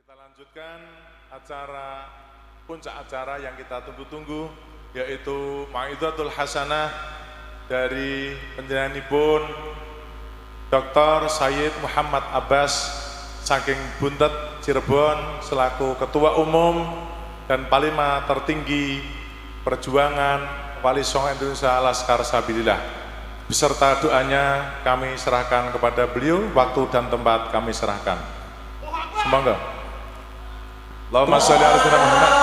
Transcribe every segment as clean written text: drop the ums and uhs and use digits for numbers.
Kita lanjutkan acara puncak acara yang kita tunggu-tunggu, yaitu Mau'izatul Hasanah dari penyanyiipun Dr. Sayyid Muhammad Abbas saking Buntet Cirebon selaku Ketua Umum dan Panglima tertinggi Perjuangan Wali Songo Indonesia Laskar Sabilillah. Beserta doanya kami serahkan kepada beliau, waktu dan tempat kami serahkan. Semoga. Allahumma sholli ala sayyidina Muhammad.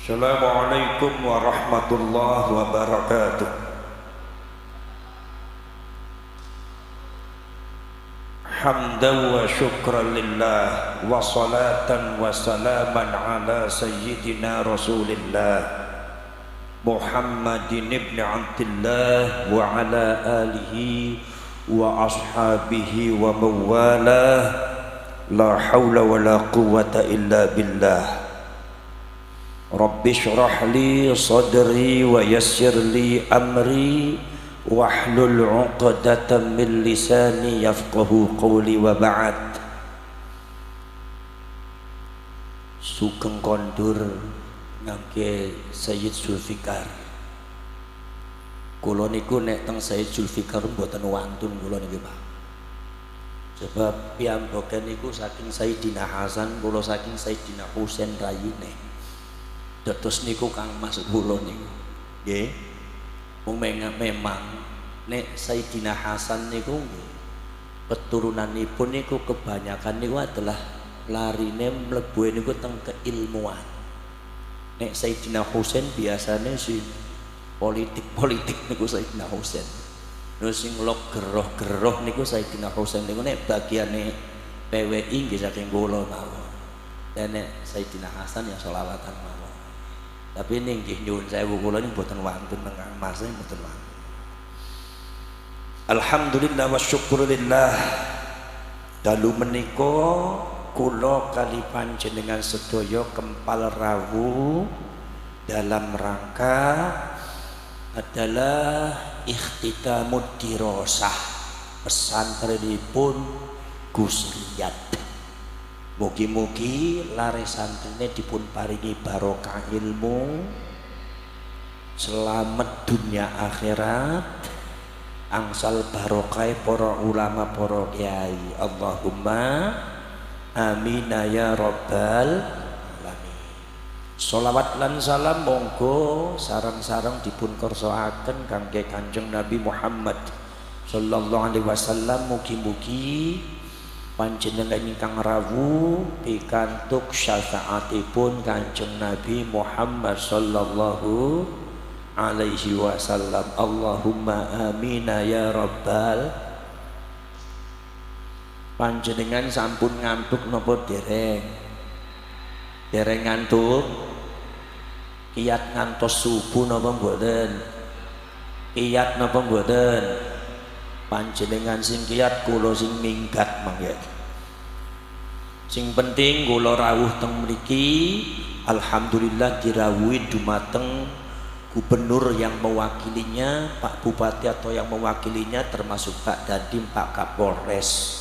Assalamualaikum warahmatullahi wabarakatuh. Hamdan wa syukran lillah wa salatan wa salaman ala sayyidina Rasulillah Muhammadin ibn Abdillah wa ala alihi wa ashabihi wa mawalah. La hawla wa la quwwata illa billah. Rabbi syrah li sadri wa yassir li amri wahlul 'uqdatam min lisani yafqahu qawli wa ba'd. Sugeng kondur ngangge Sayyid Zulfikar. Kula niku nek teng Sayyid Zulfikar mboten wantun kula niki Pak. Sebab piyambakan niku saking Sayyidina Hasan, kula saking Sayyidina Husain rayine. Dados niku Kang Mas kula niku nggih. Memang nek Sayyidina Hasan niku keturunanipun niku kebanyakan niku adalah larine mlebu niku teng keilmuan. Nek Sayyidina Husain biasane si politik niku Sayyidina Husain. Terus sing lok geroh niku Sayyidina Husain niku nek bagiane PWI nggih saking kula mawon. Dan nek Sayyidina Hasan ya selawatan mawon. Tapi ini nggih nyuwun sewu kula niku mboten wantun teng Kang Mas mboten wantun. Alhamdulillah wa syukurillah. Dalu menika kula kali panjenengan sedaya kempal rawuh dalam rangka adalah ikhtitamud dirasah pesantrenipun Gus Riyad. Mugi-mugi lare santrine dipun paringi barokah ilmu, selamat dunia akhirat, angsal barokah para ulama para kiai. Allahumma amin ya rabbal alamin. Sholawat lan salam monggo sareng-sareng dipun kersakaken kangge Kanjeng Nabi Muhammad sallallahu alaihi wasallam. Mugi-mugi panjenengan ingkang rawuh pikantuk syafaatipun Kanjeng Nabi Muhammad sallallahu alaihi wasallam. Allahumma amina ya rabbal. Panjenengan sampun ngantuk napa dereng? Dereng ngantuk? Kiyat ngantos subuh napa mboten? Kiyat napa mboten? Panjenengan sing kiyat kula sing minggat mangke. Sing penting kula rawuh teng mriki alhamdulillah dirawuhi dumateng gubernur yang mewakilinya, Pak Bupati atau yang mewakilinya termasuk Pak Dandim, Pak Kapolres.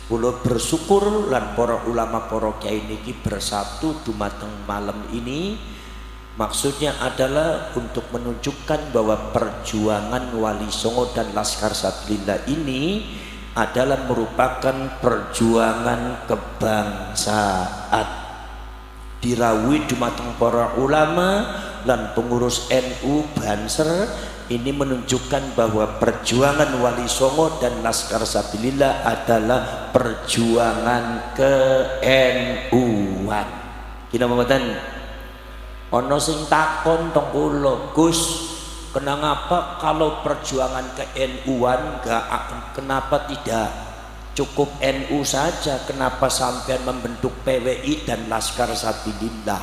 Kula bersyukur lan para ulama para kiai niki bersatu dumateng malam ini. Maksudnya adalah untuk menunjukkan bahwa perjuangan Wali Songo dan Laskar Sabilillah ini adalah merupakan perjuangan kebangsaan. Dirawuhi dumateng para ulama dan pengurus NU Banser, ini menunjukkan bahwa perjuangan Wali Songo dan Laskar Sabilillah adalah perjuangan ke-NU-an. Kina mboten? Ono sing takon teng kula, Gus, kenapa kalau perjuangan ke-NU-an kenapa tidak cukup NU saja? Kenapa sampean membentuk PWI dan Laskar Sabilillah?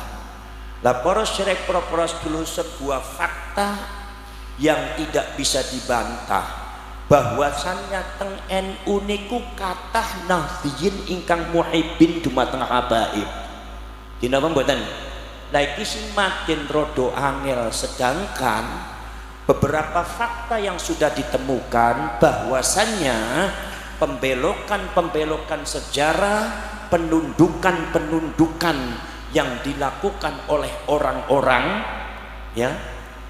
Lah para syirek para dulu sebuah fakta yang tidak bisa dibantah bahwasannya teng NU niku kathah nahdiyin ingkang muhibbin dumateng habaib. Dinapa mboten? Lah iki sing makin rodo angel, sedangkan beberapa fakta yang sudah ditemukan bahwasannya pembelokan sejarah, penundukan yang dilakukan oleh orang-orang ya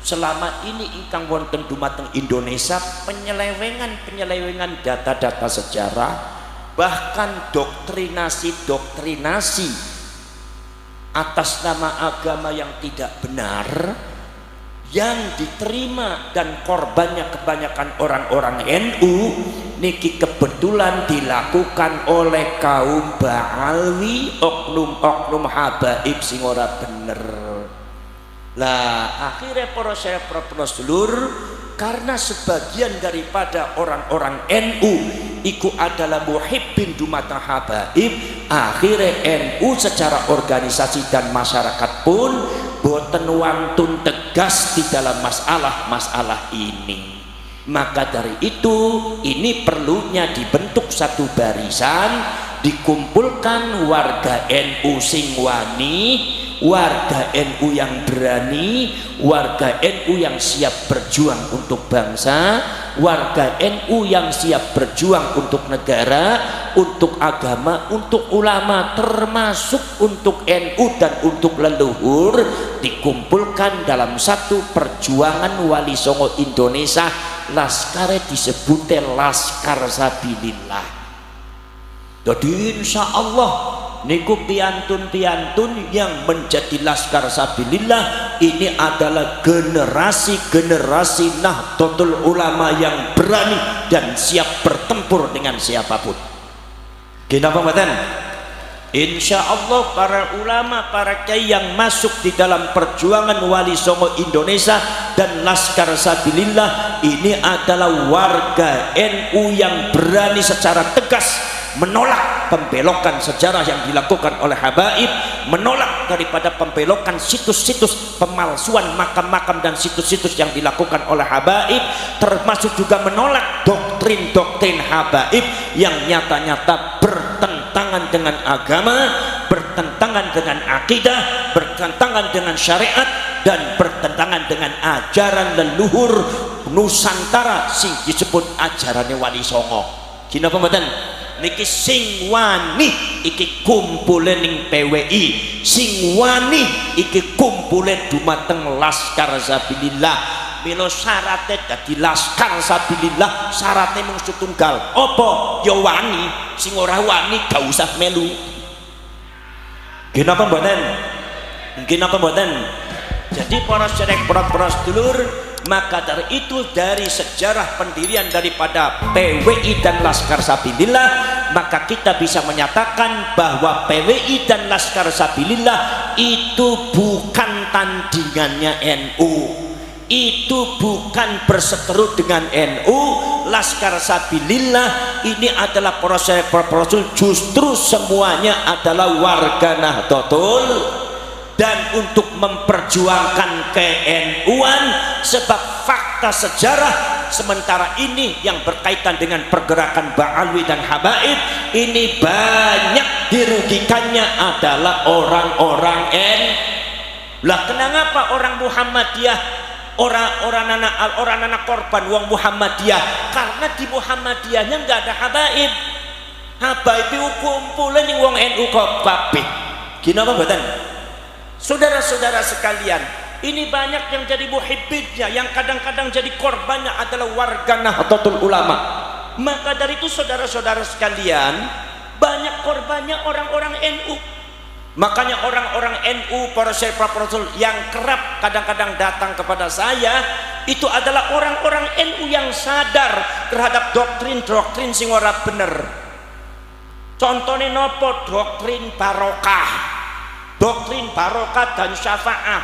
selama ini ingkang wonten dumateng Indonesia, penyelewengan data-data sejarah, bahkan doktrinasi atas nama agama yang tidak benar yang diterima dan korbannya kebanyakan orang-orang NU niki kebetulan dilakukan oleh kaum Ba'alwi, oknum habaib sing ora bener. Lah akhirnya para sedulur, karena sebagian daripada orang-orang NU iku adalah muhibbin dumateng habaib, akhirnya NU secara organisasi dan masyarakat pun boten wantun tegas di dalam masalah ini. Maka dari itu ini perlunya dibentuk satu barisan, dikumpulkan warga NU sing wani, warga NU yang berani, warga NU yang siap berjuang untuk bangsa, warga NU yang siap berjuang untuk negara, untuk agama, untuk ulama, termasuk untuk NU dan untuk leluhur, dikumpulkan dalam satu perjuangan Wali Songo Indonesia. Laskare disebutnya Laskar Sabilillah. Jadi insya Allah niku piantun-piantun yang menjadi Laskar Sabilillah ini adalah generasi Nahdlatul Ulama yang berani dan siap bertempur dengan siapapun. Kenapa mboten? Insya Allah para ulama, para kiai yang masuk di dalam perjuangan Wali Songo Indonesia dan Laskar Sabilillah ini adalah warga NU yang berani secara tegas menolak pembelokan sejarah yang dilakukan oleh habaib, menolak daripada pembelokan situs-situs pemalsuan makam-makam dan situs-situs yang dilakukan oleh habaib, termasuk juga menolak doktrin habaib yang nyata-nyata bertentangan dengan agama, bertentangan dengan akidah, bertentangan dengan syariat, dan bertentangan dengan ajaran leluhur Nusantara sing disebut ajarannya Wali Songo. Kina pembadan niki sing wani iki kumpule ning PWI, sing wani iki kumpule dumateng Laskar Sabilillah. Milo syaratnya dadi Laskar Sabilillah syaratnya mung setunggal, apa ya wani, sing ora wani gak usah melu. Kenapa mboten? Kenapa mboten? Jadi para sedherek, para sedulur, Maka dari itu, dari sejarah pendirian daripada PWI dan Laskar Sabilillah, maka kita bisa menyatakan bahwa PWI dan Laskar Sabilillah itu bukan tandingannya NU, itu bukan berseteru dengan NU. Laskar Sabilillah ini adalah proses justru semuanya adalah warga Nahdlatul, dan untuk memperjuangkan ke-NU-an, sebab fakta sejarah sementara ini yang berkaitan dengan pergerakan Ba'alwi dan Habaib ini banyak dirugikannya adalah orang-orang Lah kenapa orang Muhammadiyah, orang anak korban wong Muhammadiyah? Karena di Muhammadiyahnya nggak ada Habaib. Habaib itu kumpulan yang wong NU kabeh. Gini apa mboten? Saudara-saudara sekalian, ini banyak yang jadi muhibbinnya, yang kadang-kadang jadi korbannya adalah warga Nahdlatul Ulama. Maka dari itu saudara-saudara sekalian, banyak korbannya orang-orang NU. Makanya orang-orang NU, para syekh Rasul yang kerap kadang-kadang datang kepada saya, itu adalah orang-orang NU yang sadar terhadap doktrin-doktrin sing ora bener. Contohnya nopo? Doktrin barokah, doktrin barokah dan syafaah.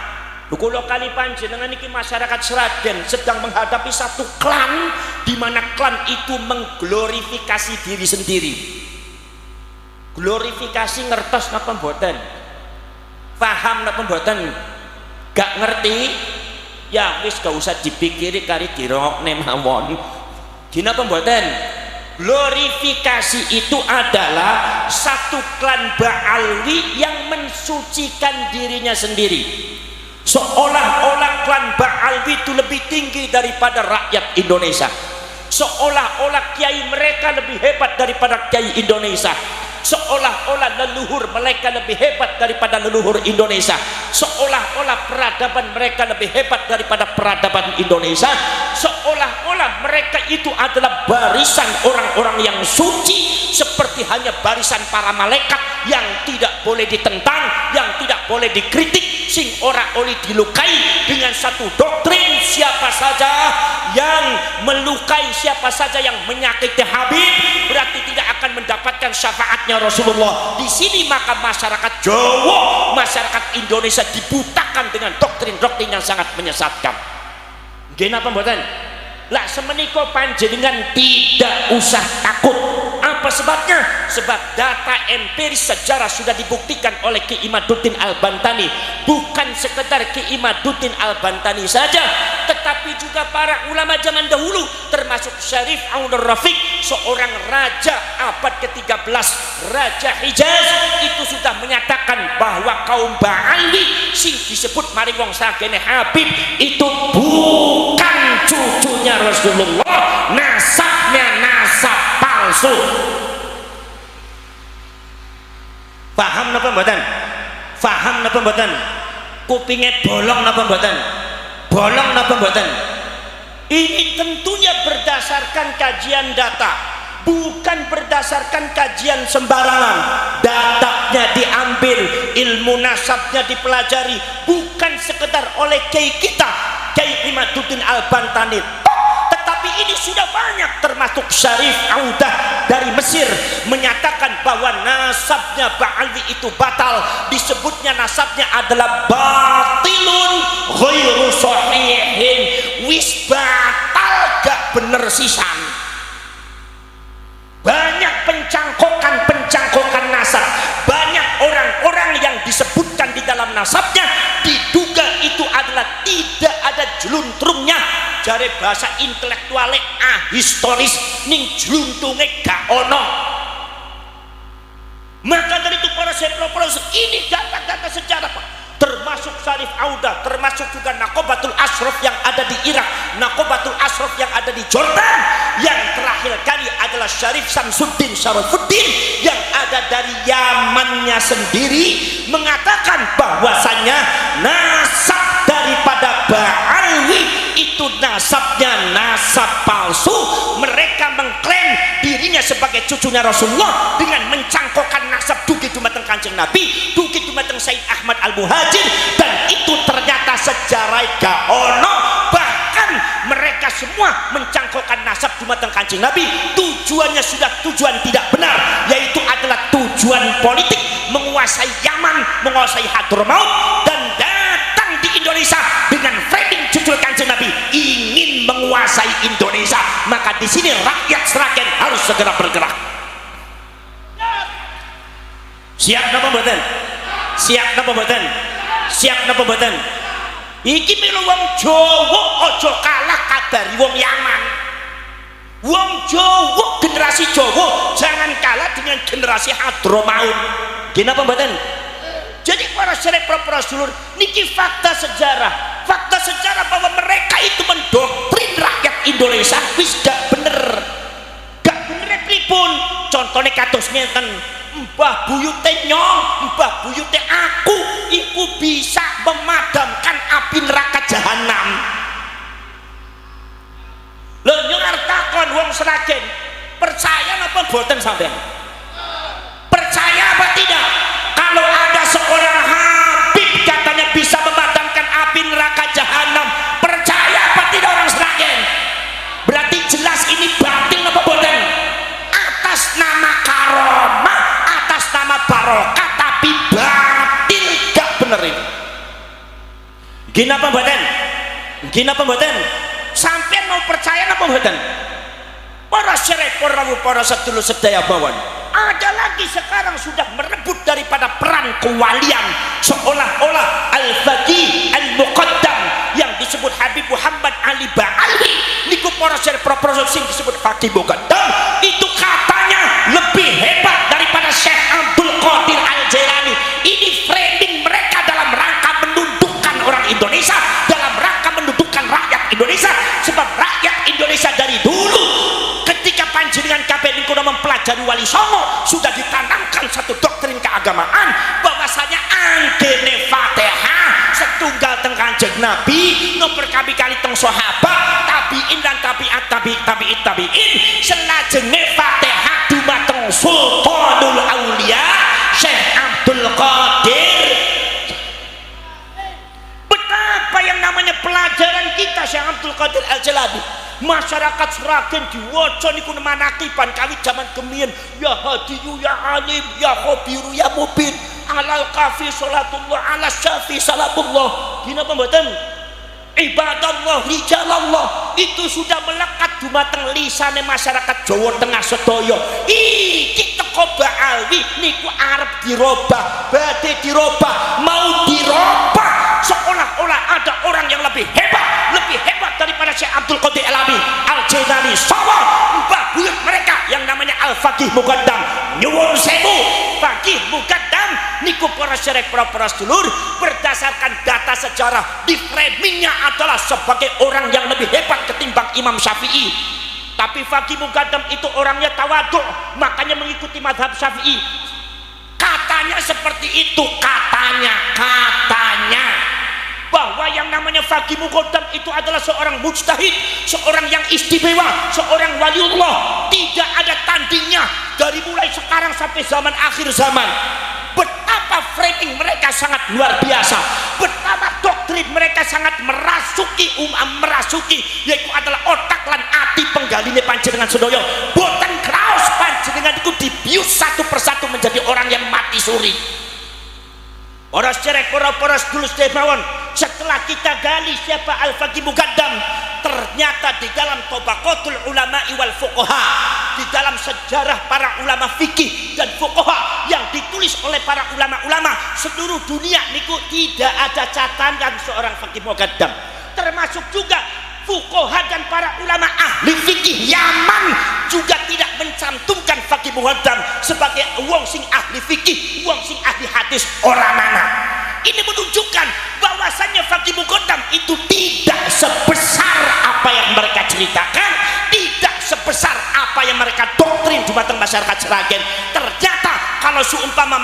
Kula kali panjenengan iki masyarakat Sragen sedang menghadapi satu klan di mana klan itu mengglorifikasi diri sendiri. Glorifikasi ngertos napa mboten? Paham napa mboten? Gak ngerti? Ya wis gak usah dipikiri kari dirokne mawon. Gini apa mboten? Glorifikasi itu adalah satu klan Ba'alwi yang mensucikan dirinya sendiri, seolah-olah klan Ba'alwi itu lebih tinggi daripada rakyat Indonesia, seolah-olah kiai mereka lebih hebat daripada kiai Indonesia, seolah-olah leluhur mereka lebih hebat daripada leluhur Indonesia, seolah-olah peradaban mereka lebih hebat daripada peradaban Indonesia, seolah-olah mereka itu adalah barisan orang-orang yang suci, seperti hanya barisan para malaikat yang tidak boleh ditentang, yang tidak boleh dikritik, sing ora oleh dilukai dengan satu doktrin. Siapa saja yang melukai, siapa saja yang menyakiti Habib, berarti tidak akan mendapatkan syafaatnya Rasulullah. Di sini maka masyarakat Jawa, masyarakat Indonesia dibutakan dengan doktrin-doktrin yang sangat menyesatkan. Gini apa mboten? Lah semeniko panjenengan tidak usah takut. Apa sebabnya? Sebab data empiris sejarah sudah dibuktikan oleh Ki Imaduddin Al-Bantani. Bukan sekedar Ki Imaduddin Al-Bantani saja, tetapi juga para ulama zaman dahulu, termasuk Syarif Aun Rafiq, seorang raja abad ke-13, Raja Hijaz, itu sudah menyatakan bahwa kaum Ba'alwi sing disebut mari wong sagene Habib itu bukan cucunya Rasulullah, nasabnya nasab palsu. Paham napa mboten? Paham napa mboten? Kupinge bolong napa mboten? Bolong napa mboten? Ini tentunya berdasarkan kajian data, bukan berdasarkan kajian sembarangan. Datanya diambil, ilmu nasabnya dipelajari, bukan sekedar oleh kiai kita, Kiai Imaduddin Al-Bantani, tetapi ini sudah banyak, termasuk Syarif Audah dari Mesir menyatakan bahwa nasabnya Ba'alwi itu batal. Disebutnya nasabnya adalah batilun ghairu sahihin, wis batal gak bener sisan. Banyak pencangkokan nasab, banyak orang-orang yang disebutkan di dalam nasabnya diduga itu adalah tidak ada jeluntrungnya. Jare bahasa intelektualnya historis, ning jeluntunge gak ono. Maka dari itu para sepro-pros, ini data-data sejarah Pak, termasuk Syarif Audah, termasuk juga Nakobatul Ashraf yang ada di Irak, Nakobatul Ashraf yang ada di Jordan, yang terakhir kali adalah Syarif Samsuddin Syarafuddin yang ada dari Yamannya sendiri, mengatakan bahwasanya nasab daripada Ba'alwi itu nasabnya nasab palsu. Mereka mengklaim dirinya sebagai cucunya Rasulullah dengan mencangkokkan nasab dugi dumateng Kanjeng Nabi, dugi dumateng Said Ahmad Al-Muhajir, dan itu ternyata sejarah gak ono. Bahkan semua mencangkolkan nasab dumateng Kanjeng Nabi, tujuannya sudah tujuan tidak benar, yaitu adalah tujuan politik, menguasai Yaman, menguasai Hadramaut, dan datang di Indonesia dengan framing judul Kanjeng Nabi ingin menguasai Indonesia. Maka di sini rakyat Sragen harus segera bergerak. Siap napa mboten? Siap napa mboten? Siap napa mboten? Iki milu wong Jawa aja kalah kabari wong Yaman. Wong Jawa, generasi Jawa jangan kalah dengan generasi Hadramaut. Nggih napa mboten? Jadi para syarif para sedulur, niki fakta sejarah. Fakta sejarah bahwa mereka itu mendoktrin rakyat Indonesia wis gak bener. Gak bener pripun? Contohnya kados ngenten, Mbah buyute nyong, mbah buyute aku iku bisa memadamkan api neraka jahanam. Lho nyong arep takon wong Sragen, percaya napa boten sampean? Percaya apa tidak? Kalau ada seorang habib katanya bisa memadamkan api neraka jahanam, percaya apa tidak orang Sragen? Berarti jelas ini batil apa boten? Atas nama karomah, atas nama barokah, tapi batil, gak bener ini. Gini apa mboten? Gini apa mboten? Sampai mau percaya apa mboten? Para syarif, para sedulur sedaya bawon, ada lagi sekarang sudah merebut daripada peran kewalian, seolah-olah al-faqih al-muqaddam yang disebut Habib Muhammad Ali Ba'alwi niku para syarif para sing disebut faqih muqaddam itu katanya lebih hebat daripada Syekh Abdul Qadir Al-Jailani. Ini framing mereka dalam rangka menundukkan orang Indonesia, dalam rangka menundukkan rakyat Indonesia. Sebab rakyat Indonesia dari dulu ketika panjenengan kabeh niku mempelajari Wali Songo sudah ditanamkan satu doktrin keagamaan bahwasanya anggene Fatihah setunggal teng Kanjeng Nabi, nomor kali teng sahabat, tabiin dan tabiin selajenge Fatihah dumateng Sultanul Aulia Syekh Abdul Qadir. Betapa yang namanya pelajaran kita Syekh Abdul Qadir Al-Jalani, masyarakat Sragen diwaca niku manakiban kawit zaman kemien, ya hadiyu ya alim ya khabiru ya mubin alal kafi salatullah ala syafi salamullah. Gini apa mboten? Ibadallah rijalallah itu sudah melekat dumateng lisane masyarakat Jawa Tengah sedaya. Iki teko Ba'alwi niku arep dirobah, badhe dirobah, mau dirobah seolah-olah ada orang yang lebih hebat daripada Syekh Abdul Qadir Al-Jailani sama mbah buyut mereka yang namanya Al-Faqih Muqaddam. Nyuwun sewu, Faqih Muqaddam niku para syarif para sedulur berdasarkan data sejarah di framingnya adalah sebagai orang yang lebih hebat ketimbang Imam Syafi'i. Tapi Faqih Muqaddam itu orangnya tawadhu, makanya mengikuti mazhab Syafi'i. Katanya seperti itu, katanya bahwa yang namanya Faqih Muqaddam itu adalah seorang mujtahid, seorang yang istimewa, seorang waliullah, tidak ada tandingnya dari mulai sekarang sampai zaman akhir zaman. Betapa framing mereka sangat luar biasa, betapa doktrin mereka sangat merasuki yaitu adalah otak lan ati penggaline panjenengan sedaya. Boten kraos panjenengan itu dibius satu persatu menjadi orang yang mati suri. Para syarif para sedulur sedaya, setelah kita gali siapa Al-Faqih Muqaddam, ternyata di dalam Tabaqatul Ulama'i wal Fuqaha, di dalam sejarah para ulama fikih dan fuqaha yang ditulis oleh para ulama-ulama seluruh dunia niku tidak ada catatan seorang Faqih Muqaddam. Termasuk juga fuqaha dan para ulama ahli fikih Yaman juga tidak mencantumkan Faqih Muqaddam sebagai wong sing ahli fikih, wong sing ahli hadis orang mana. Ini menunjukkan bahwasannya Faqih Muqaddam itu tidak sebesar apa yang mereka ceritakan, tidak sebesar apa yang mereka doktrin dumateng masyarakat Sragen. Ternyata kalau seumpama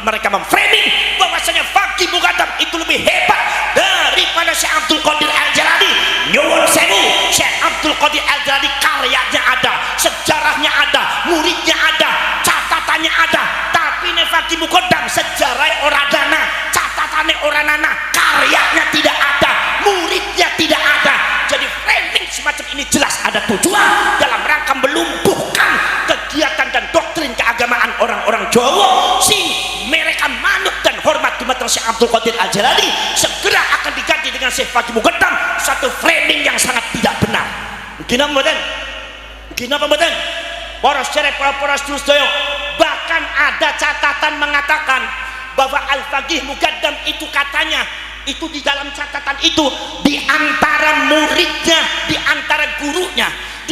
mereka memframing bahwasanya Faqih Muqaddam itu lebih hebat daripada Syekh Abdul Qadir Al-Jalani, nyuwun sewu, Syekh Abdul Qadir Al-Jalani karyanya ada, sejarahnya ada, muridnya ada, catatannya ada. Tapi Faqih Muqaddam sejarah ora dana, catatannya ora nana, karyanya tidak ada, muridnya tidak ada. Jadi framing semacam ini ada tujuan dalam rangka melumpuhkan kegiatan dan doktrin keagamaan orang-orang Jawa, sing mereka manut dan hormat dumateng Syekh Abdul Qadir Al-Jailani segera akan diganti dengan Syekh Fakih Muqaddam, satu framing yang sangat tidak benar. Gina mboten? Gina mboten? Para sedherek para sedaya, bahkan ada catatan mengatakan bahwa Al-Fakih Muqaddam itu katanya itu di dalam catatan itu di antara muridnya, di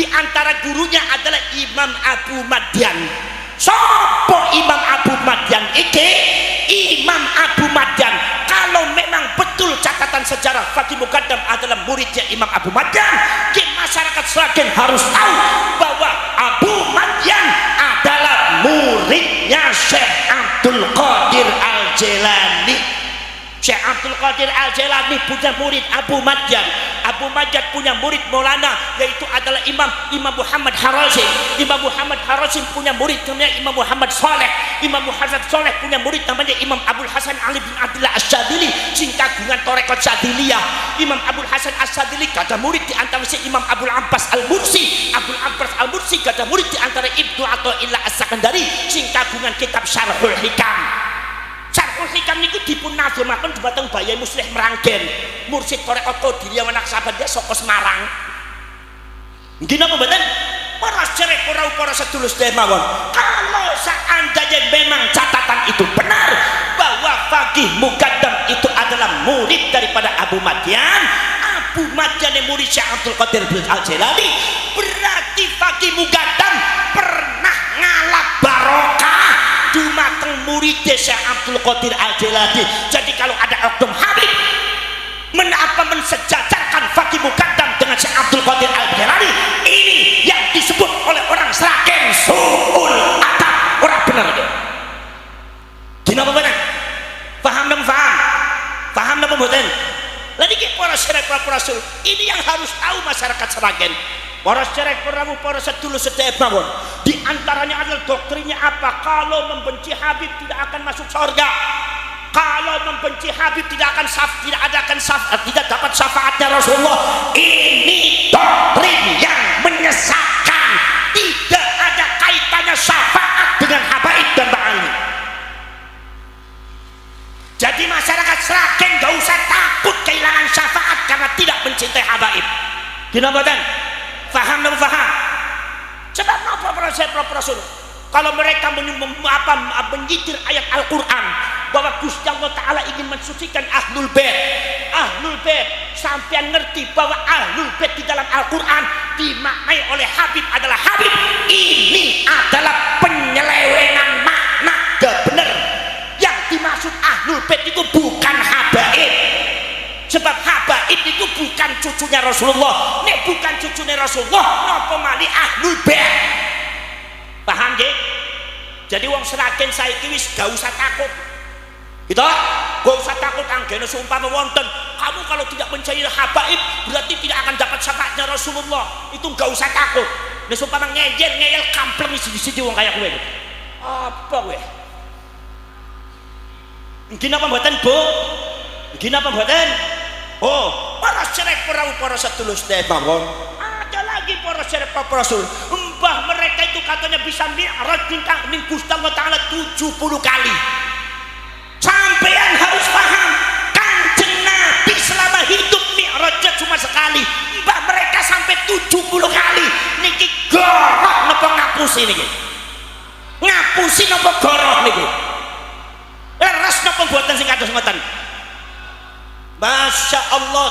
antara gurunya adalah Imam Abu Madyan. Sopo Imam Abu Madyan iki? Imam Abu Madyan, kalau memang betul catatan sejarah Fakih Muqaddam adalah muridnya Imam Abu Madyan, masyarakat Sragen harus tahu bahwa Abu Madyan adalah muridnya Syekh Abdul Qadir Al-Jailani. Syekh Abdul Qadir Al-Jailani punya murid Abu Madyan. Abu Madyan punya murid Maulana, yaitu adalah Imam Muhammad Harazim. Imam Muhammad Harazim punya murid namanya Imam Muhammad Saleh. Imam Muhammad Saleh punya murid namanya Imam Abdul Hasan Ali bin Abdullah Asy-Syadzili, sing kagungan tarekat Syadziliyah. Imam Abdul Hasan Asy-Syadzili ada murid di antara si Imam Abdul Abbas Al-Mursi. Abdul Abbas Al-Mursi ada murid di antara Ibnu Athaillah As-Sakandari, sing kagungan kitab Syarhul Hikam. Syarhul Hikam niku dipun nadhemaken dhumateng Bayi Muslih Meranggen, mursid tarekat Qadiriyah Wanaksabandia saka Semarang. Nggih napa mboten? Para sedherek para sedulur sedherek mawon, kalau seandainya memang catatan itu benar bahwa Fakih Muqaddam itu adalah murid daripada Abu Madyan, Abu Madyan yang murid Syekh Abdul Qadir Al-Jailani, berarti Fakih Muqaddam pernah ngalap barokah dumateng murid Syekh Abdul Qadir Al-Jailani. Jadi kalau ada oknum Habib mensejajarkan Fakih Muqaddam dengan Syekh Abdul Qadir Al-Jailani, ini yang disebut oleh orang Sragen su'ul adab, orang benar itu. Gimana benar? Paham dan paham dan pembuatan. Lalu para sedherek para rasul, ini yang harus tahu masyarakat Sragen. Para sedherek para sedulur sedherek mawon, di antaranya adalah doktrinnya apa? Kalau membenci Habib tidak akan masuk surga. Kalau membenci Habib tidak dapat syafaatnya Rasulullah. Ini doktrin yang menyesatkan. Tidak ada kaitannya syafaat dengan habaib dan ba'ali. Jadi masyarakat Sragen gak usah takut kehilangan syafaat karena tidak mencintai habaib. Gimana badan? Faham dan faham? Sebab apa para rasul? Kalau mereka menyitir ayat Al-Quran bahwa Gusti Allah Ta'ala ingin mensucikan Ahlul Bait, sampean ngerti bahwa Ahlul Bait di dalam Al-Quran dimaknai oleh Habib adalah Habib. Ini adalah penyelewengan makna gak bener. Yang dimaksud Ahlul Bait itu bukan habaib, sebab habaib itu bukan cucunya Rasulullah. Nek bukan cucunya Rasulullah, napa mali Ahlul Bait? Paham nggih? Jadi wong Sragen saiki wis gak usah takut. Gitu? Gak usah takut anggene seumpama wonten kamu kalau tidak mencari habaib berarti tidak akan dapat syafaatnya Rasulullah. Itu gak usah takut. Nek seumpama ngeyel kampleng siji-siji wong kaya kowe. Apa kowe? Nggih napa mboten, Bu? Nggih napa mboten? Oh, para sedherek para sedulur sedherek mawon. Ada lagi para sedherek para rasul. Mbah mereka itu katanya bisa mi'raj ning Gusti Allah Ta'ala 70 kali. Sampean harus paham, Kanjeng Nabi selama hidup mi'rajnya cuma sekali. Mbah mereka sampai 70 kali. Niki goroh napa ngapusi niki? Ngapusi napa goroh niki? Leres napa mboten sing kados ngoten? Masya Allah,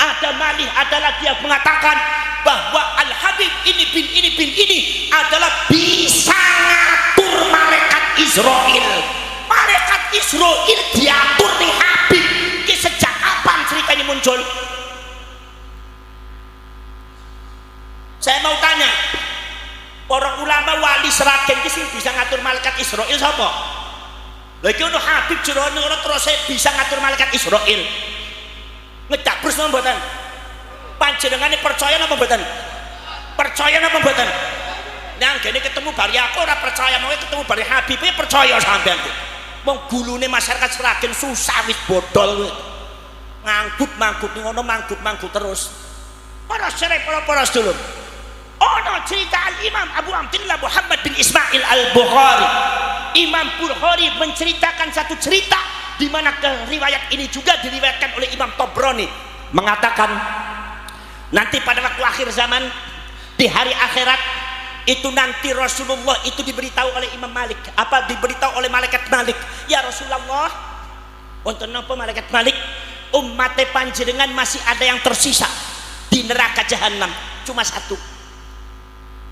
ada malih, ada lagi yang mengatakan bahwa Al-Habib ini adalah bisa ngatur malaikat Israel. Malaikat Israel diatur nih Habib. Ini sejak kapan ceritanya muncul? Saya mau tanya, para ulama wali Sragen ini bisa ngatur malaikat Israel siapa? Lagi ono Habib jerono terus bisa ngatur malaikat Israel. Ngedabrus napa mboten? Panjenengane percaya napa mboten? Percaya napa mboten? Nang gene ketemu bari aku ora percaya, mau ketemu bari Habib percaya sampean. Wong gulune masyarakat Sragen susah wis bodol. Nganggut ning ngono manggut terus. Para sedherek para sedulur. cerita Al-Imam Abu Abdullah Muhammad bin Ismail Al-Bukhari. Imam Bukhari menceritakan satu cerita di mana riwayat ini juga diriwayatkan oleh Imam Tabrani, mengatakan nanti pada waktu akhir zaman, di hari akhirat itu nanti Rasulullah itu diberitahu oleh Imam Malik, diberitahu oleh malaikat Malik, ya Rasulullah, untuk napa malaikat Malik, umat panjenengan masih ada yang tersisa di neraka jahanam, cuma satu.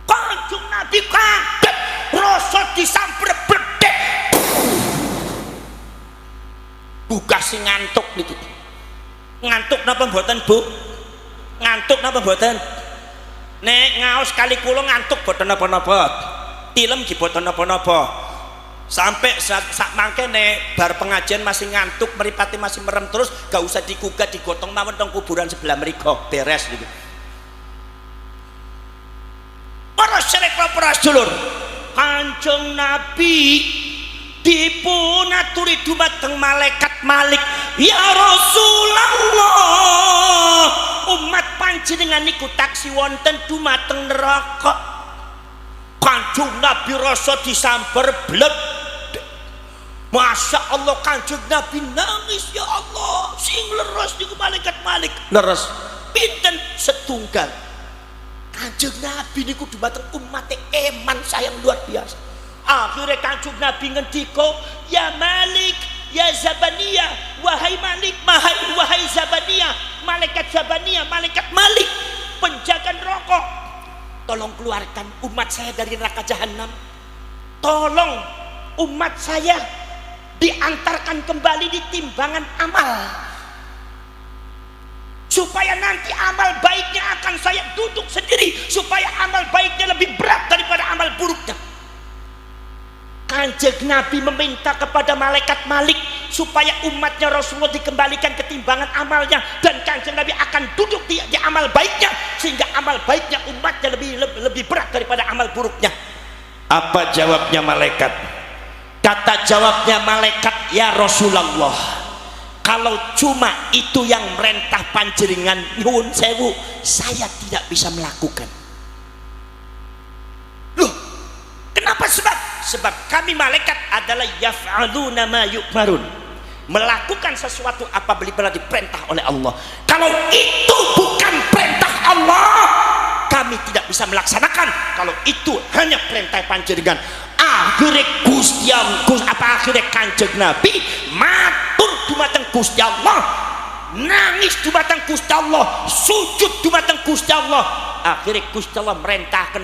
Kanjeng Nabi kaget, rasa disamper bledek, buka si ngantuk gitu. Ngantuk napa mboten Bu? Ngantuk napa mboten? Nek ngaos kali kula ngantuk boten napa-napa, tilem ki boten napa-napa, sampai sak mangke nek bar pengajian masih ngantuk, mripate masih merem terus, gak usah digugat, digotong mawon teng kuburan sebelah mriku, beres gitu. Para para sedulur, Kanjeng Nabi dipun aturi dumateng malaikat Malik, ya Rasulullah, umat panjenengan niku taksi wonten dumateng neraka. Kanjeng Nabi rasa disamper bled. Masya Allah, Kanjeng Nabi nangis, ya Allah, sing leres niku malaikat Malik. Leres pinten? Setunggal. Kanjeng Nabi niku dumateng umat eman sayang luar biasa. Akhirnya Kanjeng Nabi ngendika, ya Malik, ya Zabaniyah, wahai Malik, wahai Zabaniyah, malaikat Zabaniyah, malaikat Malik, penjaga neraka, tolong keluarkan umat saya dari neraka jahanam. Tolong umat saya diantarkan kembali di timbangan amal, supaya nanti amal baiknya akan saya duduk sendiri, supaya amal baiknya lebih berat daripada amal buruknya. Kanjeng Nabi meminta kepada malaikat Malik supaya umatnya Rasulullah dikembalikan ke timbangan amalnya, dan Kanjeng Nabi akan duduk di amal baiknya, sehingga amal baiknya umatnya lebih berat daripada amal buruknya. Apa jawabnya malaikat? Kata jawabnya malaikat, ya Rasulullah, kalau cuma itu yang merentah panjenengan, nyuwun sewu, saya tidak bisa melakukan. Loh, kenapa? Sebab kami malaikat adalah yaf'aluna ma yu'marun, melakukan sesuatu apabila diperintah oleh Allah. Kalau itu bukan perintah Allah, kami tidak bisa melaksanakan. Kalau itu hanya perintah panjenengan. Akhirnya akhirnya Kanjeng Nabi matur dumateng Gusti Allah, nangis dumateng Gusti Allah, sujud dumateng Gusti Allah. Akhirnya Gusti Allah merintahkan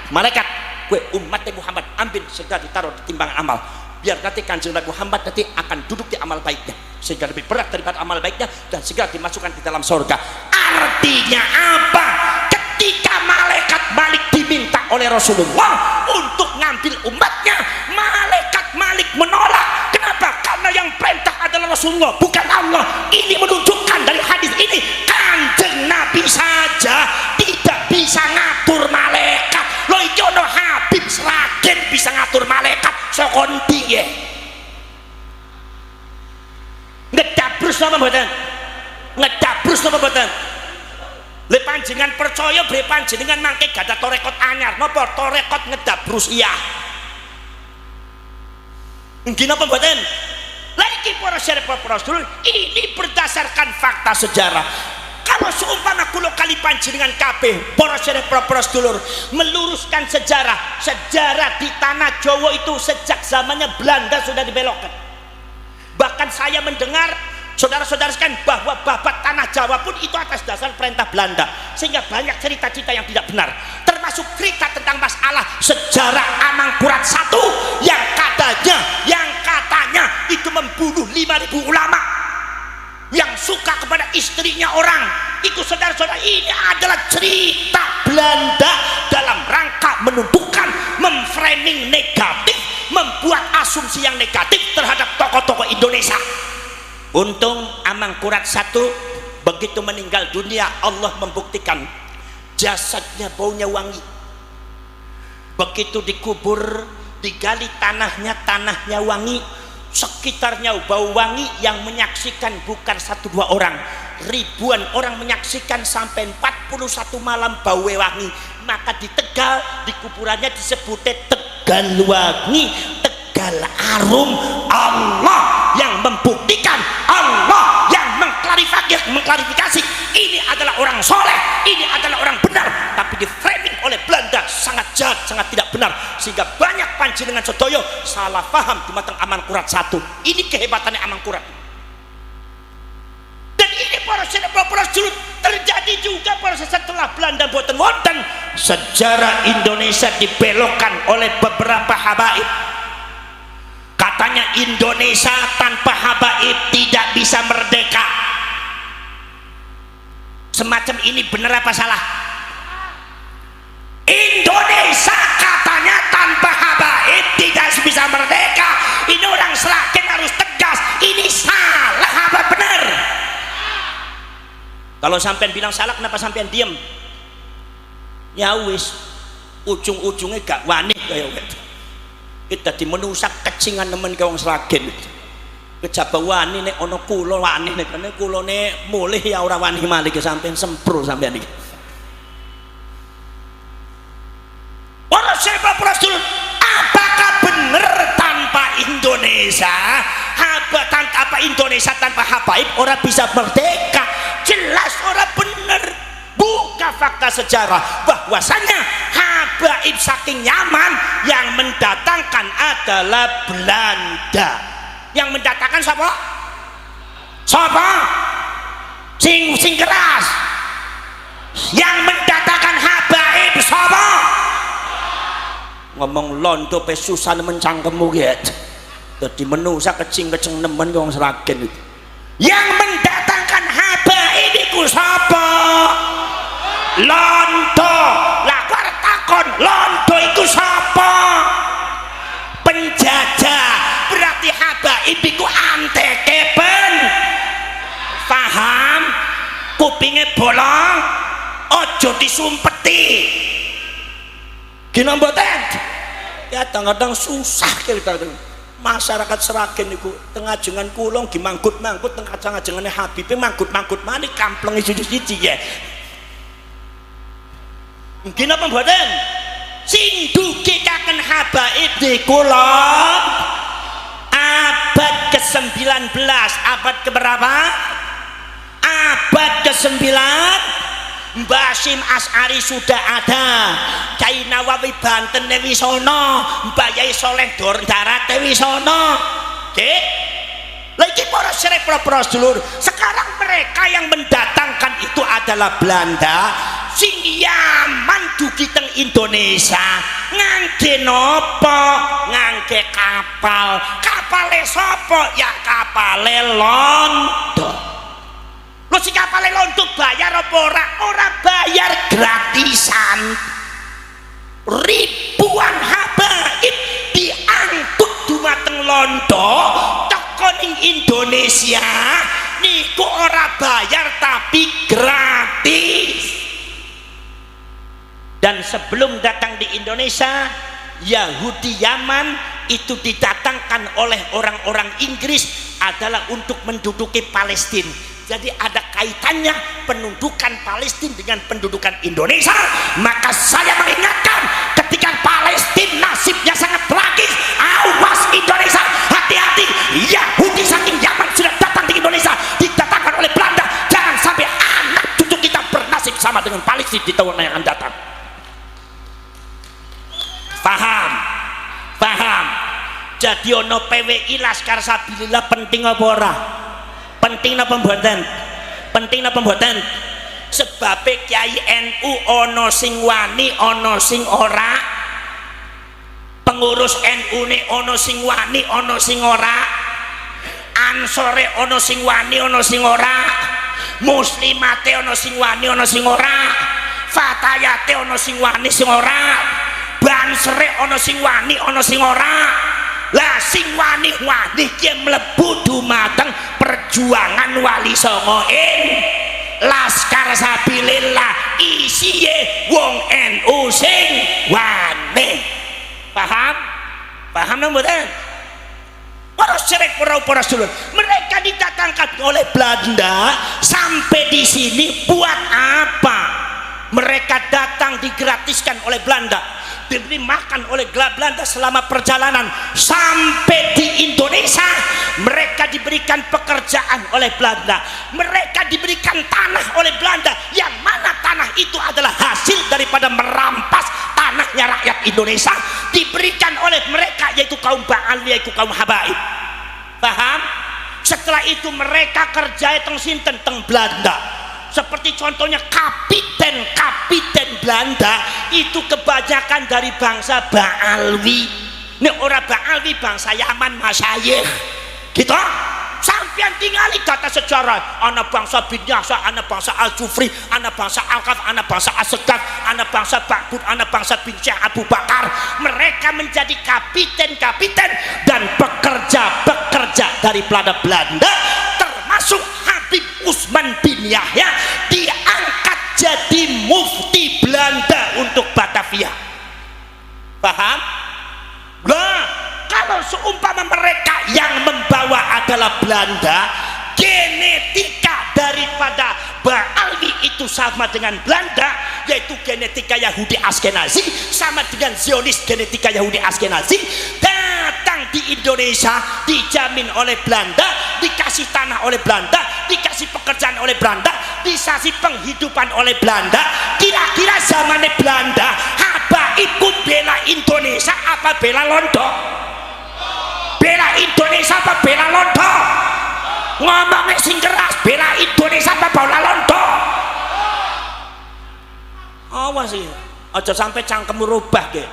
malaikat, gue umat Muhammad, ambil segera ditaruh di timbangan amal, biar nanti Kanjeng Nabi Muhammad nanti akan duduk di amal baiknya, sehingga lebih berat daripada amal baiknya, dan segera dimasukkan di dalam surga. Artinya apa? Ketika malaikat Malik diminta oleh Rasulullah untuk ngambil umatnya, malaikat Malik menolak. Kenapa? Karena yang perintah adalah Rasulullah, bukan Allah. Ini menunjukkan dari hadis ini, Kanjeng Nabi saja tidak bisa ngatur malaikat. Loh iki ono Habib Sragen bisa ngatur malaikat, sokon piye? Ngedabrus napa mboten? Ngedabrus napa mboten? Le panjenengan percaya bre panjenengan mangke gadah torekot anyar napa torekot ngedabrus iya. Nggih napa mboten? Lah iki para sedherek, ini berdasarkan fakta sejarah. Kalau seumpama kula kali panjenengan kabeh para sedulur meluruskan sejarah di tanah Jawa itu sejak zamannya Belanda sudah dibelokkan. Bahkan saya mendengar saudara-saudara sekalian bahwa babat tanah Jawa pun itu atas dasar perintah Belanda, sehingga banyak cerita-cerita yang tidak benar, termasuk cerita tentang masalah sejarah Amangkurat I yang katanya itu membunuh 5.000 ulama yang suka kepada istrinya orang. Itu saudara-saudara, ini adalah cerita Belanda dalam rangka menumbuhkan, memframing negatif, membuat asumsi yang negatif terhadap tokoh-tokoh Indonesia. Untung Amangkurat I begitu meninggal dunia, Allah membuktikan jasadnya baunya wangi. Begitu dikubur, digali tanahnya wangi, sekitarnya bau wangi, yang menyaksikan bukan 1-2 orang, ribuan orang menyaksikan sampai 41 malam bau wangi, maka di Tegal di kuburannya disebutnya Tegalwangi, Tegal Arum. Allah yang membuktikan, Allah yang mengklarifikasi ini adalah orang soleh, ini adalah orang benar, tapi di framing oleh Belanda sangat jahat, sangat tidak benar, sehingga banyak panjenengan sedoyo salah paham dumateng Amangkurat I. Ini kehebatannya Amangkurat. Dan ini para sedulur terjadi juga proses setelah Belanda boten wonten, sejarah Indonesia dibelokkan oleh beberapa habaib. Katanya Indonesia tanpa habaib tidak bisa merdeka. Semacam ini benar apa salah? Indonesia katanya tanpa habaib tidak bisa merdeka. Ini orang Sragen harus tegas. Ini salah apa benar? Kalau sampean bilang salah, kenapa sampean diem? Ya wis, ujung-ujungnya gak wani kaya gitu. Kita di menusak kecingan nemen ke wong Sragen. Kejaba wani nek ana kula wani nek kene kulane mulih ya ora wani malih ke sampean sempro sampean iki. Ora sebab Rasul, apakah benar tanpa Indonesia? Tanpa Indonesia tanpa habaib orang bisa merdeka? Jelas orang benar. Buka fakta sejarah bahwasanya habaib saking Yaman yang mendatangkan adalah Belanda. Yang mendatangkan siapa? Siapa? Sing keras. Yang mendatangkan habaib siapa? Ngomong londo pe susah nemen cangkemmu gitu. Dadi menusa kecing-kecing nemen wong Sragen itu. Yang mendatangkan habaib iku sapa? Londo. Lah kok arep takon, londo iku sapa? Penjajah. Berarti habaib iku anteke ben. Paham? Kupinge bolong, ojo disumpeti. Gina mboten? Kadang-kadang susah kita masyarakat Sragen niku tengah jengan kulong gimangkut-mangkut tengah jengane Habib mangkut-mangkut mani kampleng siji-siji ya. Mungkin apa mboten? Sing dukikaken habaib niku lho abad ke-19, abad keberapa? Abad ke-9. Mbah Hasyim Asy'ari sudah ada, Kyai Nawawi Banten wis ana, Mbah Yai Soleh Darat wis ana. Nggih. Lha iki para sedulur, sekarang mereka yang mendatangkan itu adalah Belanda. Sing Yaman dugi teng Indonesia ngangge napa? Ngangge kapal. Kapale sapa? Ya kapale Londo. Lo si kapale Londo bayar apa ora? Ora bayar, gratisan. Ribuan habaib diangkut dumateng Londo teko ning Indonesia niku ora bayar tapi gratis. Dan sebelum datang di Indonesia, Yahudi Yaman itu didatangkan oleh orang-orang Inggris adalah untuk menduduki Palestina. Jadi ada kaitannya pendudukan Palestina dengan pendudukan Indonesia. Maka saya mengingatkan, ketika Palestina nasibnya sangat tragis, awas Indonesia, hati-hati. Yahudi saking Yaman sudah datang di Indonesia, didatangkan oleh Belanda. Jangan sampai anak cucu kita bernasib sama dengan Palestina di tahun yang akan datang. Paham? Paham? Jadi ono PWI Laskar Sabilillah penting apa ora? Penting apa mboten? Penting apa mboten? Sebab Kiai NU ono sing wani, ono sing ora. Pengurus NU ne ono sing wani, ono sing ora. Ansore ono sing wani, ono sing ora. Muslimate ono sing wani, ono sing ora. Fatayate ono sing wani, sing ora. Bansere ono sing wani, ono sing ora. Lah sing wani-wani ki mlebu dumateng perjuangan Wali Songo Laskar Sabilillah, isiye wong NU sing wani. Paham? Paham mboten? Para sedulur, mereka didatangkan oleh Belanda sampai di sini buat apa? Mereka datang digratiskan oleh Belanda, diberi makan oleh Belanda selama perjalanan sampai di Indonesia. Mereka diberikan pekerjaan oleh Belanda, mereka diberikan tanah oleh Belanda, yang mana tanah itu adalah hasil daripada merampas tanahnya rakyat Indonesia, diberikan oleh mereka, yaitu kaum Ba'alwi, yaitu kaum Habaib. Paham? Setelah itu mereka kerja teng sinten teng Belanda. Seperti contohnya kapiten Belanda itu kebanyakan dari bangsa Ba'alwi. Ini orang Ba'alwi bangsa Yaman, masyayikh gitu. Sampian tinggali data sejarah, anak bangsa bin Yasa, anak bangsa Al-Jufri, anak bangsa Al-Qaf, anak bangsa As-Segaf, anak bangsa Ba'bud, anak bangsa bin Syekh Abu Bakar. Mereka menjadi kapiten dan pekerja dari Belanda, termasuk Habib Usman bin Yahya diangkat jadi mufti Belanda untuk Batavia. Paham? Nah, kalau seumpama mereka yang membawa adalah Belanda, genetika daripada Ba'alwi itu sama dengan Belanda, yaitu genetika Yahudi Askenazi, sama dengan Zionis genetika Yahudi Askenazi. Datang di Indonesia dijamin oleh Belanda, dikasih tanah oleh Belanda, dikasih pekerjaan oleh Belanda, dikasih penghidupan oleh Belanda. Kira-kira zamannya Belanda apa ikut bela Indonesia apa bela Londo? Bela Indonesia apa bela Londo? Ngomongnya sing keras, bela Indonesia apa bela Londo? Awas sih, aja sampai cangkemmu rubah ge.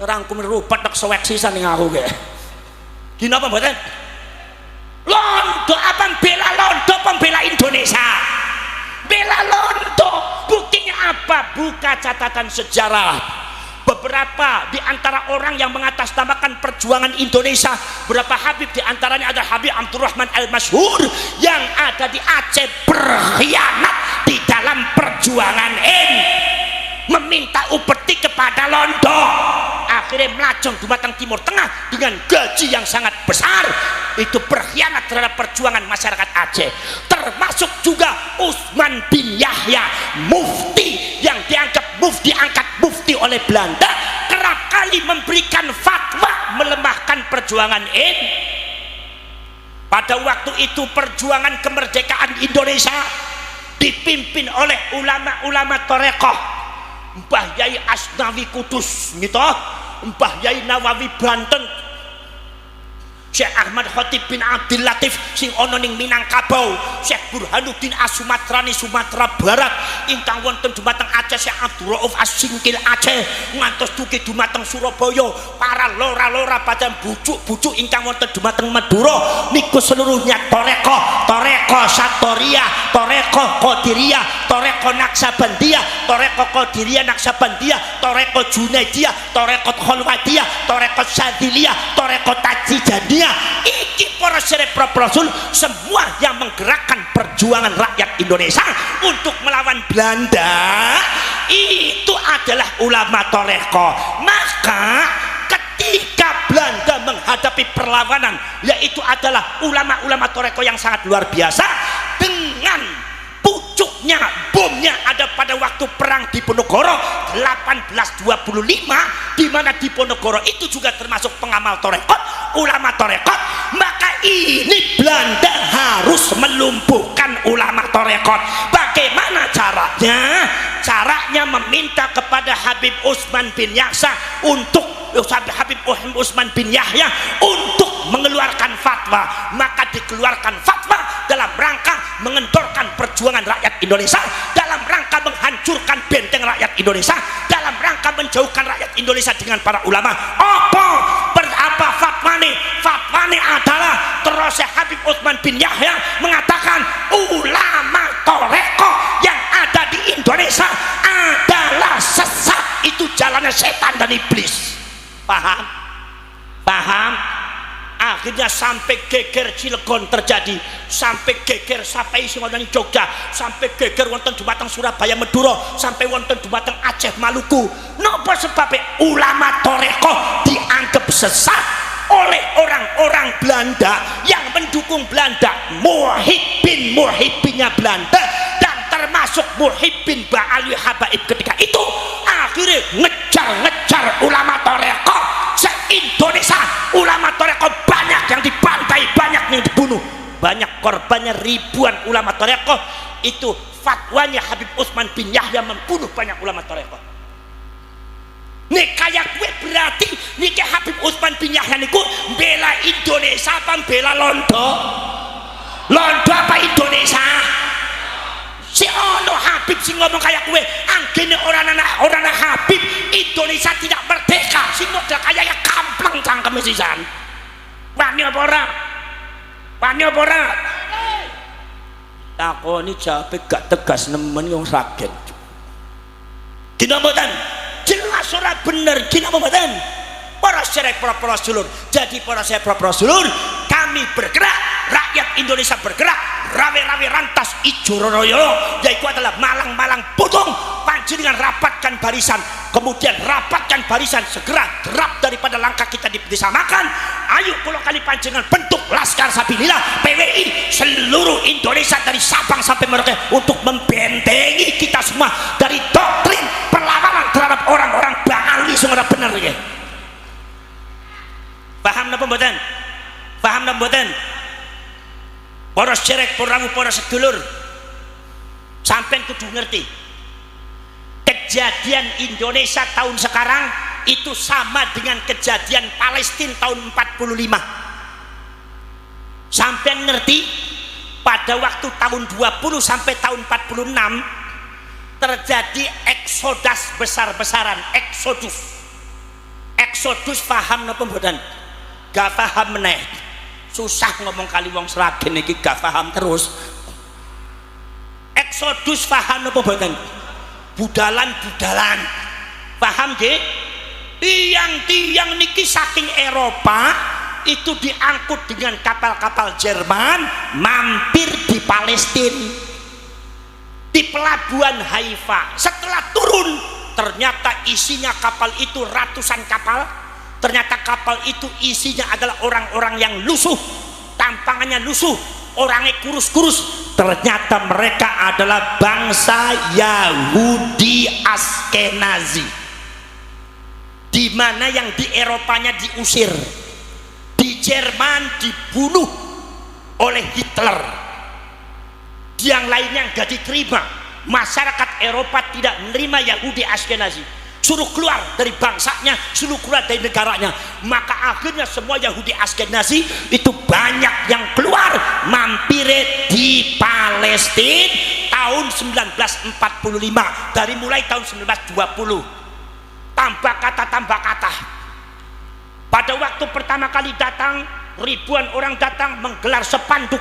Rangkum rubah tak sewek sisan ning aku ge. Gini apa mboten? Londo apa bela Londo apa bela Indonesia? Bela Londo. Buktinya apa? Buka catatan sejarah. Beberapa di antara orang yang mengatasnamakan perjuangan Indonesia, beberapa Habib di antaranya ada Habib Abdurrahman Al-Masyhur yang ada di Aceh berkhianat di dalam perjuangan ini, meminta upeti kepada Londo, akhirnya melacung dumateng Timur Tengah dengan gaji yang sangat besar. Itu berkhianat terhadap perjuangan masyarakat Aceh. Termasuk juga Usman bin Yahya, mufti yang dianggap diangkat mufti oleh Belanda, kerap kali memberikan fatwa melemahkan perjuangan ini. Pada waktu itu perjuangan kemerdekaan Indonesia dipimpin oleh ulama-ulama Torekoh, Mbah Yai Asnawi Kudus gitu, Mbah Yai Nawawi Banten, Syekh Ahmad Khatib bin Abdul Latif sing ana ning Minangkabau, Syekh Burhanuddin As-Sumatrani Sumatera Barat, ingkang wonten dumateng Aceh Syekh Abdul Rauf As-Singkil Aceh, ngantos dugi dumateng Surabaya, para lora-lora pada bujuk-bujuk ingkang wonten dumateng Madura niku seluruhnya Toreko Satoria, Toreko Qadiriyah, Toreko Naksabandia, Toreko Qadiriyah Naksabandia, Toreko Junaidiyah, Toreko Khalwadiyah, Toreko Sadiliyah, Toreko Tajijaniyah. Iki para serebrop Rasul, semua yang menggerakkan perjuangan rakyat Indonesia untuk melawan Belanda, itu adalah ulama Toreko. Maka ketika Belanda menghadapi perlawanan, yaitu adalah ulama-ulama Toreko yang sangat luar biasa, dengan pucuknya bomnya ada pada waktu perang Diponegoro 1825, di mana Diponegoro itu juga termasuk pengamal Torekot, ulama Torekot. Maka ini Belanda harus melumpuhkan ulama Torekot. Bagaimana caranya? Caranya meminta kepada Habib Usman bin Yahya untuk Habib Usman bin Yahya untuk mengeluarkan fatwa. Maka dikeluarkan fatwa dalam rangka mengendorkan perjuangan rakyat Indonesia, dalam rangka menghancurkan benteng rakyat Indonesia, dalam rangka menjauhkan rakyat Indonesia dengan para ulama. Apa fatwane? Fatwane adalah terus Habib Usman bin Yahya mengatakan ulama Toreko yang ada di Indonesia adalah sesat, itu jalannya setan dan iblis. Paham? Paham? Akhirnya sampai geger Cilegon terjadi, sampai geger sampai sing wonten Jogja, sampai geger wonten dumateng Surabaya Madura, sampai wonten dumateng Aceh Maluku. Napa sebabnya? Ulama Toreko dianggap sesat, oleh orang-orang Belanda yang mendukung Belanda, muhibbinnya Belanda, dan termasuk muhibbin Ba'alwi Habaib ketika itu akhirnya ngejar ulama tarekat se-Indonesia. Ulama tarekat banyak yang dibantai, banyak yang dibunuh, banyak korbannya ribuan ulama tarekat. Itu fatwanya Habib Utsman bin Yahya membunuh banyak ulama tarekat. Nih kayak gue berarti nih kayak Habib Utsman bin Yahya niku bela Indonesia apa bela Londo? Londo apa Indonesia? Si ono Habib sing ngomong kayak gue, anggene orang anak Habib Indonesia tidak merdeka. Sing udah kayak kampleng cangkeme sisan. Wani apa ora? Wani apa ora? Takoni jawabe gak tegas nemen yang rakyat. Dina mboten? Jelas ora bener, dina mboten? Para syarek, para sulur. Jadi para syarek, para sulur, kami bergerak, rakyat Indonesia bergerak, rawe-rawe rantas ijo royo, yaitu adalah malang-malang putung. Panjenengan rapatkan barisan, kemudian rapatkan barisan, segera derap daripada langkah kita disamakan. Ayo kalau kali panjenengan bentuk Laskar Sabilillah PWI seluruh Indonesia dari Sabang sampai Merauke untuk membentengi kita semua dari doktrin perlawanan terhadap orang-orang Ba'alwi sing ora bener iki. Paham napa mboten? Paham napa mboten? Para syarek, para sedulur, sampean kudu ngerti kejadian Indonesia tahun sekarang itu sama dengan kejadian Palestina tahun 45. Sampean ngerti pada waktu tahun 20 sampai tahun 46 terjadi eksodus besar-besaran, eksodus paham napa mboten? Gak paham meneh, susah ngomong kali wong Sragen iki gak paham terus. Eksodus paham napa mboten? Budalan paham nggih? Tiang-tiang niki saking Eropa itu diangkut dengan kapal-kapal Jerman mampir di Palestina, di pelabuhan Haifa. Setelah turun ternyata isinya kapal itu ratusan kapal. Ternyata kapal itu isinya adalah orang-orang yang lusuh, tampangannya lusuh, orangnya kurus-kurus. Ternyata mereka adalah bangsa Yahudi Askenazi, di mana yang di Eropanya diusir, di Jerman dibunuh oleh Hitler, yang lainnya nggak diterima. Masyarakat Eropa tidak menerima Yahudi Askenazi, suruh keluar dari bangsanya, suruh keluar dari negaranya. Maka akhirnya semua Yahudi Askenazi itu banyak yang keluar mampir di Palestina tahun 1945, dari mulai tahun 1920. Tambah kata. Pada waktu pertama kali datang, ribuan orang datang menggelar spanduk.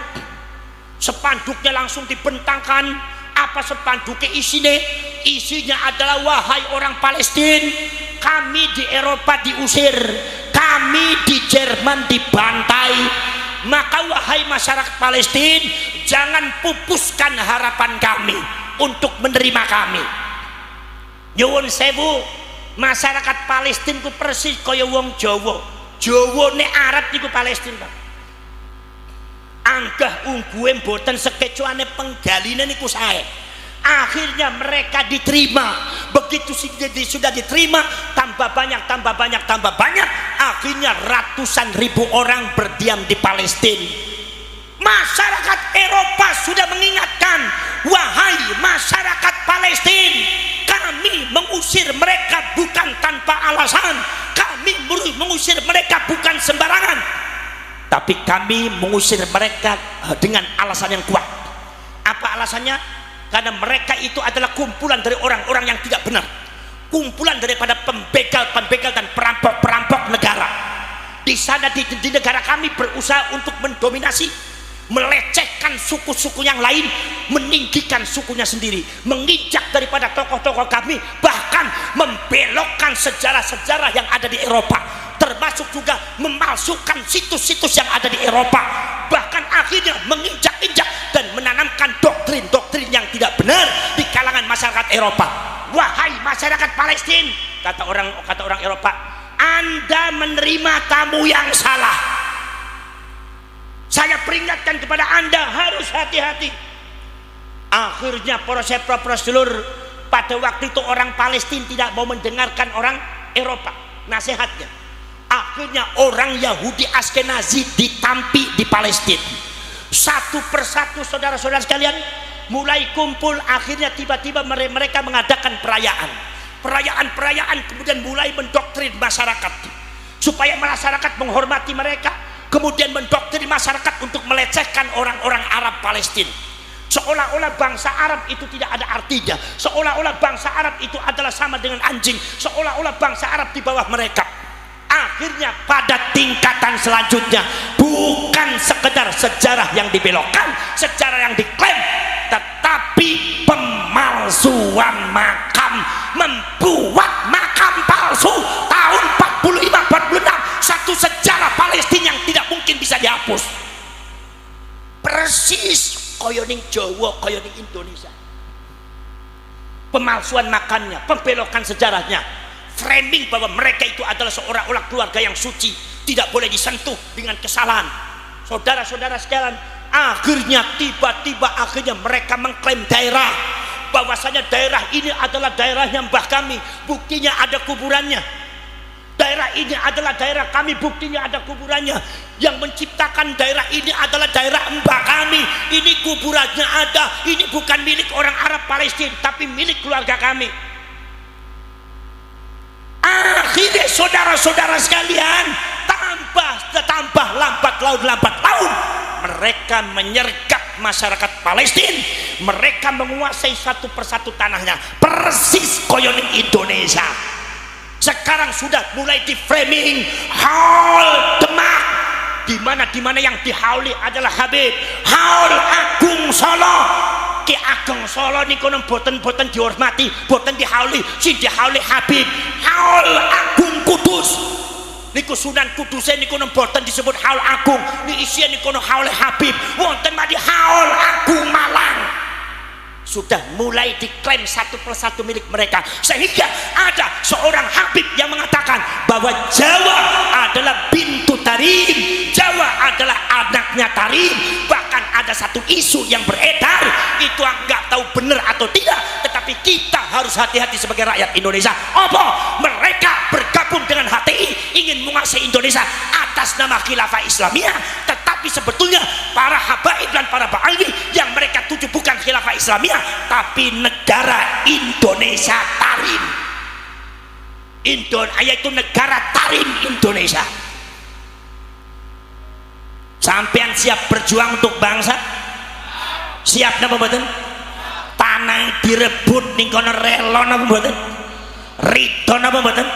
Spanduknya langsung dibentangkan. Apa spanduknya isinya? Isinya adalah, wahai orang Palestina, kami di Eropa diusir, kami di Jerman dibantai, maka wahai masyarakat Palestina, jangan pupuskan harapan kami untuk menerima kami. Nyuwun sewu, masyarakat Palestina ku persis kaya wong Jawa. Jawa ne Arab niku Palestina. Anggah ungguhe mboten sekecuane penggaline niku sae. Akhirnya mereka diterima. Begitu sudah diterima, tambah banyak. Akhirnya ratusan ribu orang berdiam di Palestina. Masyarakat Eropa sudah mengingatkan, wahai masyarakat Palestina, kami mengusir mereka bukan tanpa alasan, kami mengusir mereka bukan sembarangan, tapi kami mengusir mereka dengan alasan yang kuat. Apa alasannya? Karena mereka itu adalah kumpulan dari orang-orang yang tidak benar, kumpulan daripada pembegal dan perampok negara. Di sana di negara kami berusaha untuk mendominasi, melecehkan suku-suku yang lain, meninggikan sukunya sendiri, menginjak daripada tokoh-tokoh kami, bahkan membelokkan sejarah-sejarah yang ada di Eropa, termasuk juga memalsukan situs-situs yang ada di Eropa, bahkan akhirnya menginjak-injak dan menanamkan doktrin-doktrin yang tidak benar di kalangan masyarakat Eropa. Wahai masyarakat Palestina, kata orang Eropa, Anda menerima tamu yang salah. Saya peringatkan kepada Anda harus hati-hati. Akhirnya para sedulur, pada waktu itu orang Palestina tidak mau mendengarkan orang Eropa nasihatnya. Akhirnya orang Yahudi Askenazi ditampi di Palestina. Satu persatu saudara-saudara sekalian mulai kumpul. Akhirnya tiba-tiba mereka mengadakan perayaan, kemudian mulai mendoktrin masyarakat supaya masyarakat menghormati mereka, kemudian mendoktrin masyarakat untuk melecehkan orang-orang Arab Palestina, seolah-olah bangsa Arab itu tidak ada artinya, seolah-olah bangsa Arab itu adalah sama dengan anjing, seolah-olah bangsa Arab di bawah mereka. Akhirnya pada tingkatan selanjutnya bukan sekedar sejarah yang dibelokkan, sejarah yang diklaim, tetapi pemalsuan makam, membuat makam palsu tahun 45-46, satu sejarah Palestina yang tidak mungkin bisa dihapus. Persis kaya ning Jawa, kaya ning Indonesia. Pemalsuan makamnya, pembelokan sejarahnya, framing bahwa mereka itu adalah seorang keluarga yang suci, tidak boleh disentuh dengan kesalahan. Saudara-saudara sekalian, akhirnya tiba-tiba mereka mengklaim daerah, bahwasanya daerah ini adalah daerahnya mbah kami, buktinya ada kuburannya. Daerah ini adalah daerah kami, buktinya ada kuburannya. Yang menciptakan daerah ini adalah daerah mbah kami, ini kuburannya ada. Ini bukan milik orang Arab Palestina, tapi milik keluarga kami. Akhirnya saudara-saudara sekalian, tambah lambat laun, mereka menyergap masyarakat Palestina. Mereka menguasai satu persatu tanahnya, persis koyoning Indonesia. Sekarang sudah mulai di framing Haul Demak, dimana yang dihauli adalah Habib. Haul Agung Solo, Ki Ageng Solo niku boten dihormati, boten dihauli, si dihauli Habib. Haul Agung Kudus niku Sunan Kudus niku boten disebut Haul Agung, ni isian niku haul Habib. Wonten madi Haul Agung Malang. Sudah mulai diklaim satu persatu milik mereka, sehingga ada seorang Habib yang mengatakan bahwa Jawa adalah bintu Tarim, Jawa adalah anaknya Tarim. Bahkan ada satu isu yang beredar, itu nggak tahu benar atau tidak, tetapi kita harus hati-hati sebagai rakyat Indonesia. Apa? Mereka bergabung dengan HTI, ingin menguasai Indonesia atas nama Khilafah Islamiyah, tetapi sebetulnya para habaib dan para ba'alwi yang mereka tuju bukan Khilafah Islamiyah, tapi negara Indonesia Tarim. Yaitu negara Tarim Indonesia. Sampean siap berjuang untuk bangsa? Siap napa mboten? Tanah direbut ning kono rela napa mboten? Ridho napa mboten?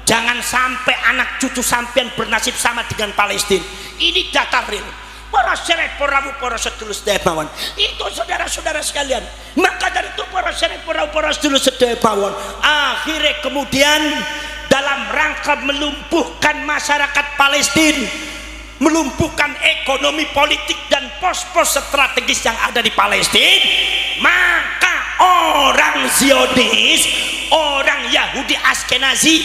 Jangan sampai anak cucu sampean bernasib sama dengan Palestina. Ini data real. Para syarif, para sedulur sedaya, itu saudara-saudara sekalian. Maka dari itu para syarif, para sedulur sedaya, akhirnya kemudian dalam rangka melumpuhkan masyarakat Palestina, melumpuhkan ekonomi politik dan pos-pos strategis yang ada di Palestina, maka orang Zionis, orang Yahudi Askenazi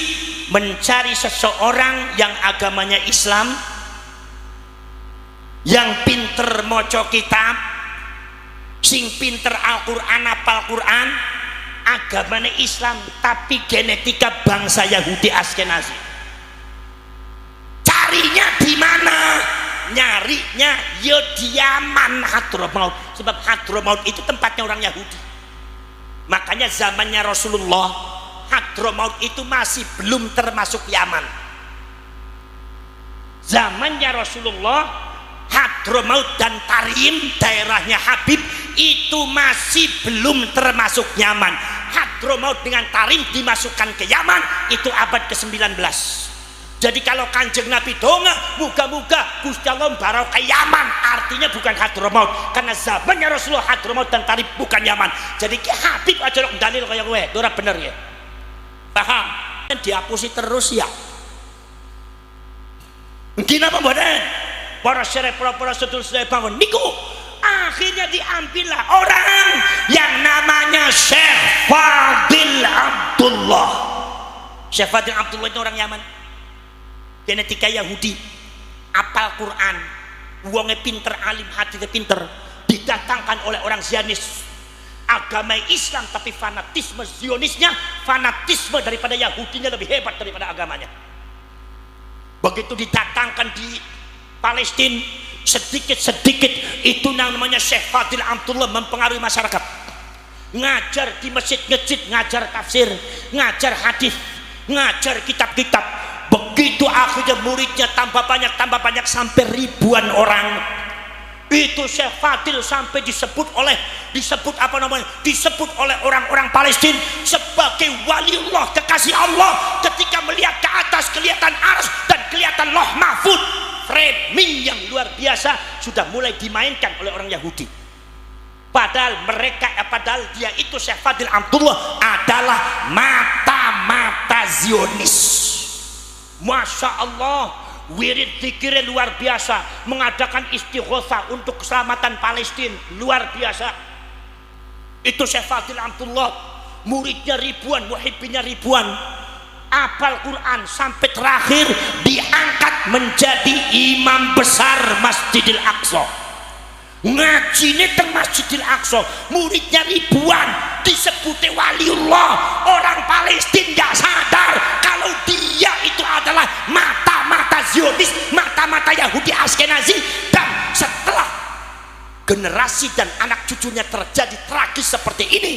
mencari seseorang yang agamanya Islam, yang pinter moco kitab, sing pinter Al-Quran, apal Quran, agamanya Islam tapi genetika bangsa Yahudi Askenazi. Carinya di mana? Nyarinya ya di Yaman, Hadramaut. Sebab Hadramaut itu tempatnya orang Yahudi. Makanya zamannya Rasulullah, Hadramaut itu masih belum termasuk Yaman. Zamannya Rasulullah, Hadramaut dan Tarim, daerahnya Habib, itu masih belum termasuk Yaman. Hadramaut dengan Tarim dimasukkan ke Yaman itu abad ke-19. Jadi kalau Kanjeng Nabi donga, muga-muga Gusti Allah barokah Yaman, artinya bukan Hadramaut, karena zamannya Rasulullah Hadramaut dan Tarim bukan Yaman. Jadi ki Habib aja lho dalil kaya kowe, ora bener ya. Paham? Dan dihapusi terus ya. Mungkin apa mboten? Para syarif, para sedulur sedaya bangun niku akhirnya diambillah orang yang namanya Syekh Fadil Abdullah. Syekh Fadil Abdullah itu orang Yaman. genetika Yahudi, apal Quran, wonge pinter, alim, hatinya pinter, didatangkan oleh orang Zionis, agama Islam tapi fanatisme Zionisnya, fanatisme daripada Yahudinya lebih hebat daripada agamanya. Begitu didatangkan di Palestina, sedikit-sedikit itu namanya Syekh Fadil Amtullah mempengaruhi masyarakat, ngajar di masjid-masjid, ngajar tafsir, ngajar hadis, ngajar kitab-kitab. Begitu akhirnya muridnya tambah banyak sampai ribuan orang. Itu Syekh Fadil sampai disebut oleh orang-orang Palestina sebagai waliullah, kekasih Allah. Ketika melihat ke atas kelihatan arsy dan kelihatan Lauh Mahfuz, framing yang luar biasa sudah mulai dimainkan oleh orang Yahudi. Padahal dia itu Syekh Fadil Amtullah adalah mata-mata Zionis. Masya Allah, wirid zikirnya luar biasa, mengadakan istighosah untuk keselamatan Palestina luar biasa. Itu Syekh Fadil Amtullah, muridnya ribuan, muhibbinya ribuan, apal Quran sampai terakhir diangkat menjadi imam besar Masjidil Aqsa. Ngajinya teng Masjidil Aqsa, muridnya ribuan, disebut waliullah. Orang Palestina gak sadar kalau dia itu adalah mata-mata Zionis, mata-mata Yahudi Askenazi. Dan setelah generasi dan anak cucunya terjadi tragis seperti ini,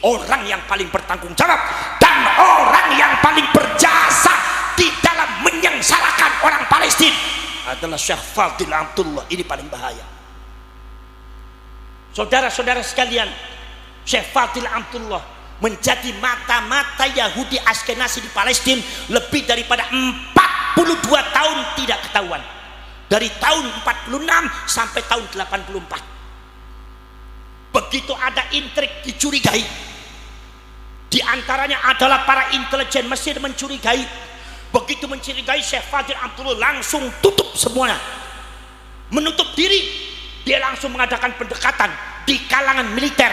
orang yang paling bertanggung jawab dan orang yang paling berjasa di dalam menyengsarakan orang Palestina adalah Syekh Fadil Amtullah. Ini paling bahaya. Saudara-saudara sekalian, Syekh Fadil Amtullah menjadi mata-mata Yahudi Askenazi di Palestina lebih daripada 42 tahun tidak ketahuan. Dari tahun 46 sampai tahun 84. Begitu ada intrik dicurigai, di antaranya adalah para intelijen Mesir mencurigai. Begitu mencurigai, Syekh Fadil Amtullah langsung tutup semuanya, menutup diri. Dia langsung mengadakan pendekatan di kalangan militer,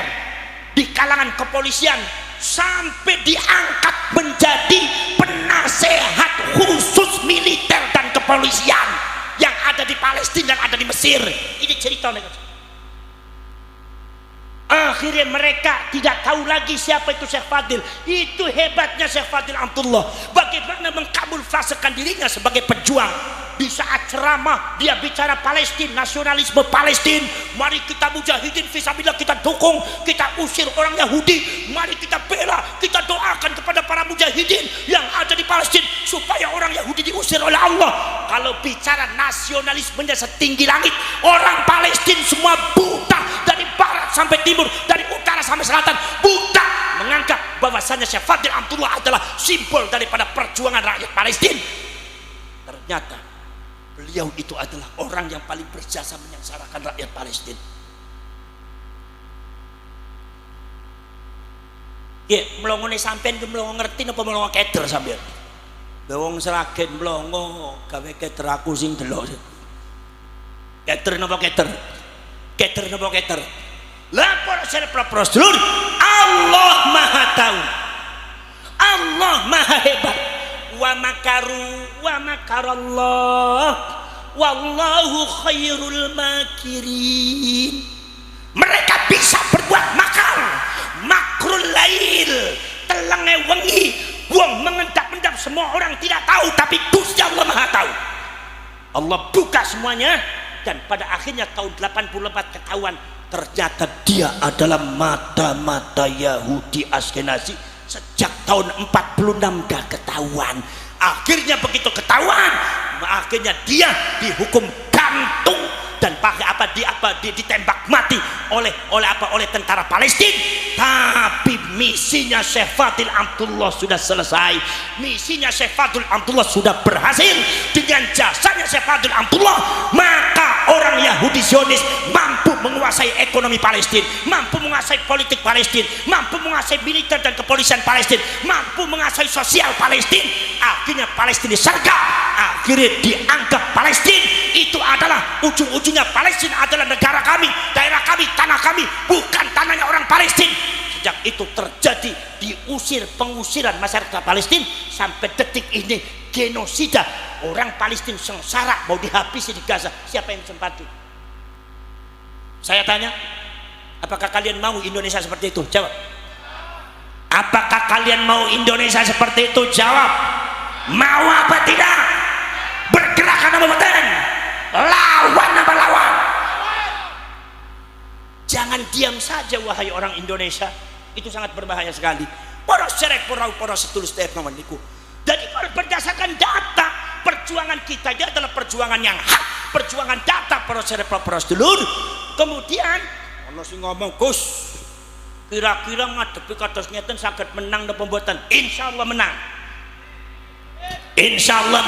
di kalangan kepolisian, sampai diangkat menjadi penasehat khusus militer dan kepolisian yang ada di Palestina dan ada di Mesir. Ini cerita mereka. Akhirnya mereka tidak tahu lagi siapa itu Syekh Fadil. Itu hebatnya Syekh Fadil Amtullah, bagaimana mengkamuflasekan dirinya sebagai pejuang. Di saat ceramah dia bicara Palestina, nasionalisme Palestina. Mari kita mujahidin fisabilillah, kita dukung, kita usir orang Yahudi. Mari kita bela, kita doakan kepada para mujahidin yang ada di Palestina supaya orang Yahudi diusir oleh Allah. Kalau bicara nasionalismenya setinggi langit, orang Palestina semua buta, dari barat sampai timur, dari utara sampai selatan, buta menganggap bahwasanya Syekh Fadil Amtullah adalah simbol daripada perjuangan rakyat Palestina. Ternyata beliau itu adalah orang yang paling berjasa menyengsarakan rakyat Palestina. Ya, melongone sampean ku melongo ngerti napa melongo keder sampean? Lah wong seragen melongo gawe keder aku sing delok. Keder napa keder? Keder napa keder? Lapor sare propros dulur, Allah Maha tahu. Allah Maha hebat. Wa makaru wa makarallah wallahu khairul makirin. Mereka bisa berbuat makar, makrul lail, telenge wengi, wong mengendap-endap, semua orang tidak tahu, tapi Gusti Allah Maha tahu. Allah buka semuanya, dan pada akhirnya tahun 84 ketahuan ternyata dia adalah mata-mata Yahudi Askenazi. Sejak tahun 46 dah ketahuan. Akhirnya begitu ketahuan, akhirnya dia dihukum gantung dan ditembak mati oleh tentara Palestina. Tapi misinya Syekh Fadil Amtullah sudah selesai. Misinya Syekh Fadil Amtullah sudah berhasil. Dengan jasanya Syekh Fadil Amtullah, maka orang Yahudi Zionis mampu menguasai ekonomi Palestina, mampu menguasai politik Palestina, mampu menguasai militer dan kepolisian Palestina, mampu menguasai sosial Palestina. Akhirnya Palestina disergap. Akhirnya dianggap Palestina itu adalah ujung-ujungnya, Palestina adalah negara kami, daerah kami, tanah kami, bukan tanahnya orang Palestina. Sejak itu terjadi pengusiran masyarakat Palestina sampai detik ini, genosida orang Palestina sengsara mau dihabisi di Gaza. Siapa yang sempati? Saya tanya, apakah kalian mau Indonesia seperti itu? Jawab. Apakah kalian mau Indonesia seperti itu? Jawab. Mau apa tidak? Bergerakkan apa betul? Lawan apa lawan? Jangan diam saja wahai orang Indonesia. Itu sangat berbahaya sekali. Poros cerek poros setulus teh niku. Jadi kalau berdasarkan data, perjuangan kita ini adalah perjuangan yang hak, perjuangan data poros cerek poros dulur. Kemudian ono sing ngomong, Gus, kira-kira ngadepi kados ngeten saged menang napa mboten? Insyaallah menang. Insyaallah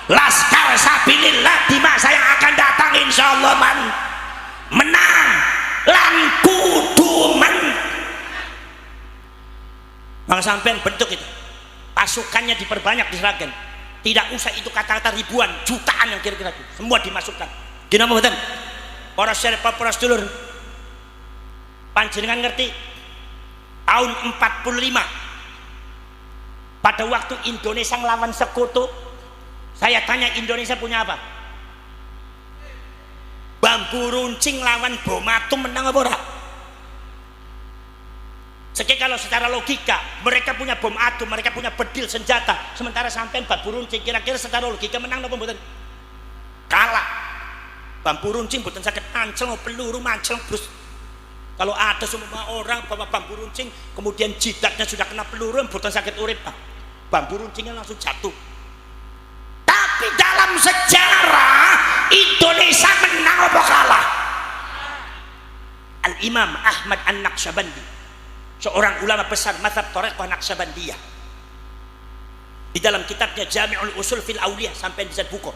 Laskar Sabilillah di masa yang akan datang insyaallah menang lan kudu Bang sampean bentuk itu pasukannya diperbanyak di Sragen, tidak usah itu kata-kata ribuan, jutaan yang kira-kira itu semua dimasukkan. Gini apa betul? Poros syarif poros dulur panjenengan ngerti tahun 45 pada waktu Indonesia ngelawan sekutu, saya tanya Indonesia punya apa? Bambu runcing lawan bom atom menang apa ora? Sekali kalau secara logika mereka punya bom atom, mereka punya bedil senjata, sementara sampean bambu runcing, kira-kira secara logika menang apa mboten? Kalah. Bambu runcing mboten saged ancel peluru mancel terus. Kalau ada semua orang bawa bambu runcing kemudian jidatnya sudah kena peluru mboten saged urip, Pak. Bambu runcingnya langsung jatuh. Tapi dalam sejarah Indonesia menang apa kalah? Al-Imam Ahmad An-Naqsyabandi, seorang ulama besar mazhab Thariqah Naqsyabandiyah, di dalam kitabnya Jami'ul Usul fil Auliyah sampai di buku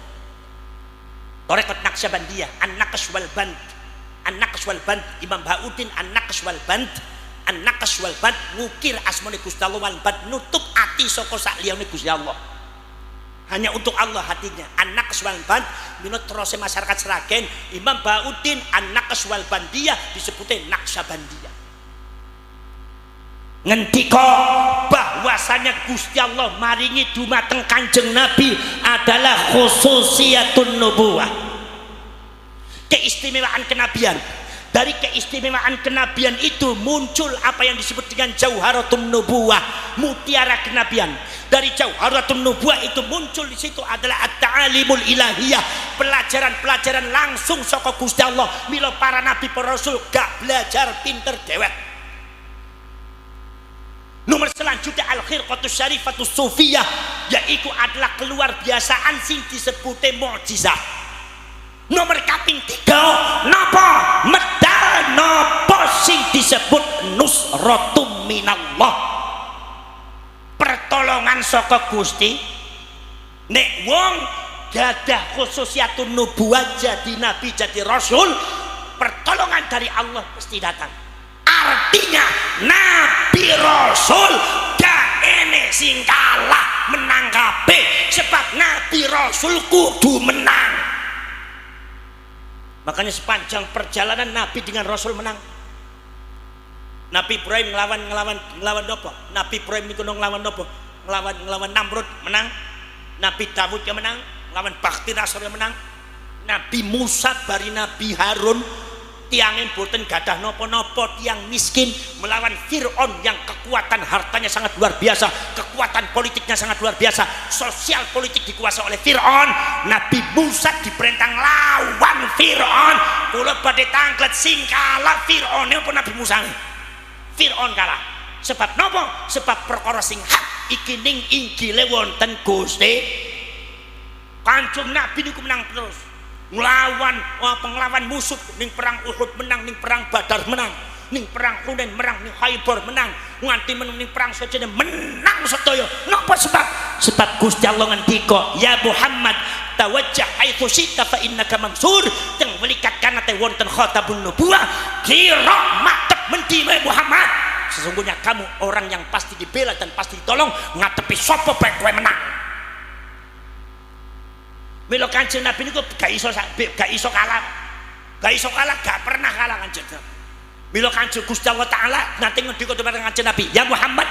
Thariqah Naqsyabandiyah An-Naqsh wal Band, An-Naqsh wal Band, Imam Bahauddin An-Naqsh wal Band, An-Naqsh wal Band ngukir asmane Gusti Allah wal Band nutup ati saka sak liyane Gusti Allah, hanya untuk Allah hatinya. An-Naqsh wal Band minut terus masyarakat Sragen, Imam Bahauddin An-Naqsh wal Bandiyah disebutnya Naqsyabandiyah. Ngendika bahwasanya Gusti Allah maringi dumateng Kanjeng Nabi adalah khususiyatun nubuwah, keistimewaan kenabian. Dari keistimewaan kenabian itu muncul apa yang disebut dengan jauharatun nubuwah, mutiara kenabian. Dari jauharatun nubuwah itu muncul di situ adalah at-ta'alimul ilahiyah, pelajaran-pelajaran langsung saka Gusti Allah. Mila para nabi para rasul gak belajar pinter dewek. Nomor selanjutnya al-khirqatus syarifatus sufiyah, yaitu adalah keluar biasaan sing disebute mukjizat. Nomor kaping 3 napa? Medal napa sing disebut nusratum minallah, pertolongan saka Gusti. Nek wong gadah khususiyatun nubuwah jadi nabi jadi rasul, pertolongan dari Allah pasti datang. Artinya nabi rasul gak ene sing kalah menang kabeh, sebab nabi rasul kudu menang. Makanya sepanjang perjalanan nabi dengan rasul menang. Nabi Ibrahim ngelawan apa? Nabi Ibrahim niku nglawan apa? Nglawan Namrud menang. Nabi Dawud yang menang, nglawan Bakti Nasr yang menang. Nabi Musa bari Nabi Harun tiangin boten gadah nopo-nopo, tiang miskin melawan Fir'aun yang kekuatan hartanya sangat luar biasa, kekuatan politiknya sangat luar biasa, sosial politik dikuasai oleh Fir'aun. Nabi Musa diperintah lawan Fir'aun, kula badhe tanglet sing kalah Fir'aun apa Nabi Musa? Fir'aun kalah. Sebab nopo? Sebab perkara sing hak iki ning injile wonten Gusti. Kanjeng Nabi niku menang terus. Nglawan penglawan musuh, ning perang Uhud menang, ning perang Badar menang, ning perang Hunain menang, ning Khaibar menang, nganti ning perang Sajene menang sedaya. Napa sebab? Sebab Gusti Allah ngendika, ya Muhammad tawajjah haitsu syi'ta fa innaka mansur. Teng welikat kana te wonten khatabun nubuwah, kira matek mendi Muhammad. Sesungguhnya kamu orang yang pasti dibela dan pasti ditolong, ngadepi sapa bae kowe menang. Mila Kanjeng Nabi niku gak iso kalah, gak pernah kalah Kanjeng Nabi. Mila Kanjeng Gusti Allah Taala nanti ngendika kepada Kanjeng Nabi, ya Muhammad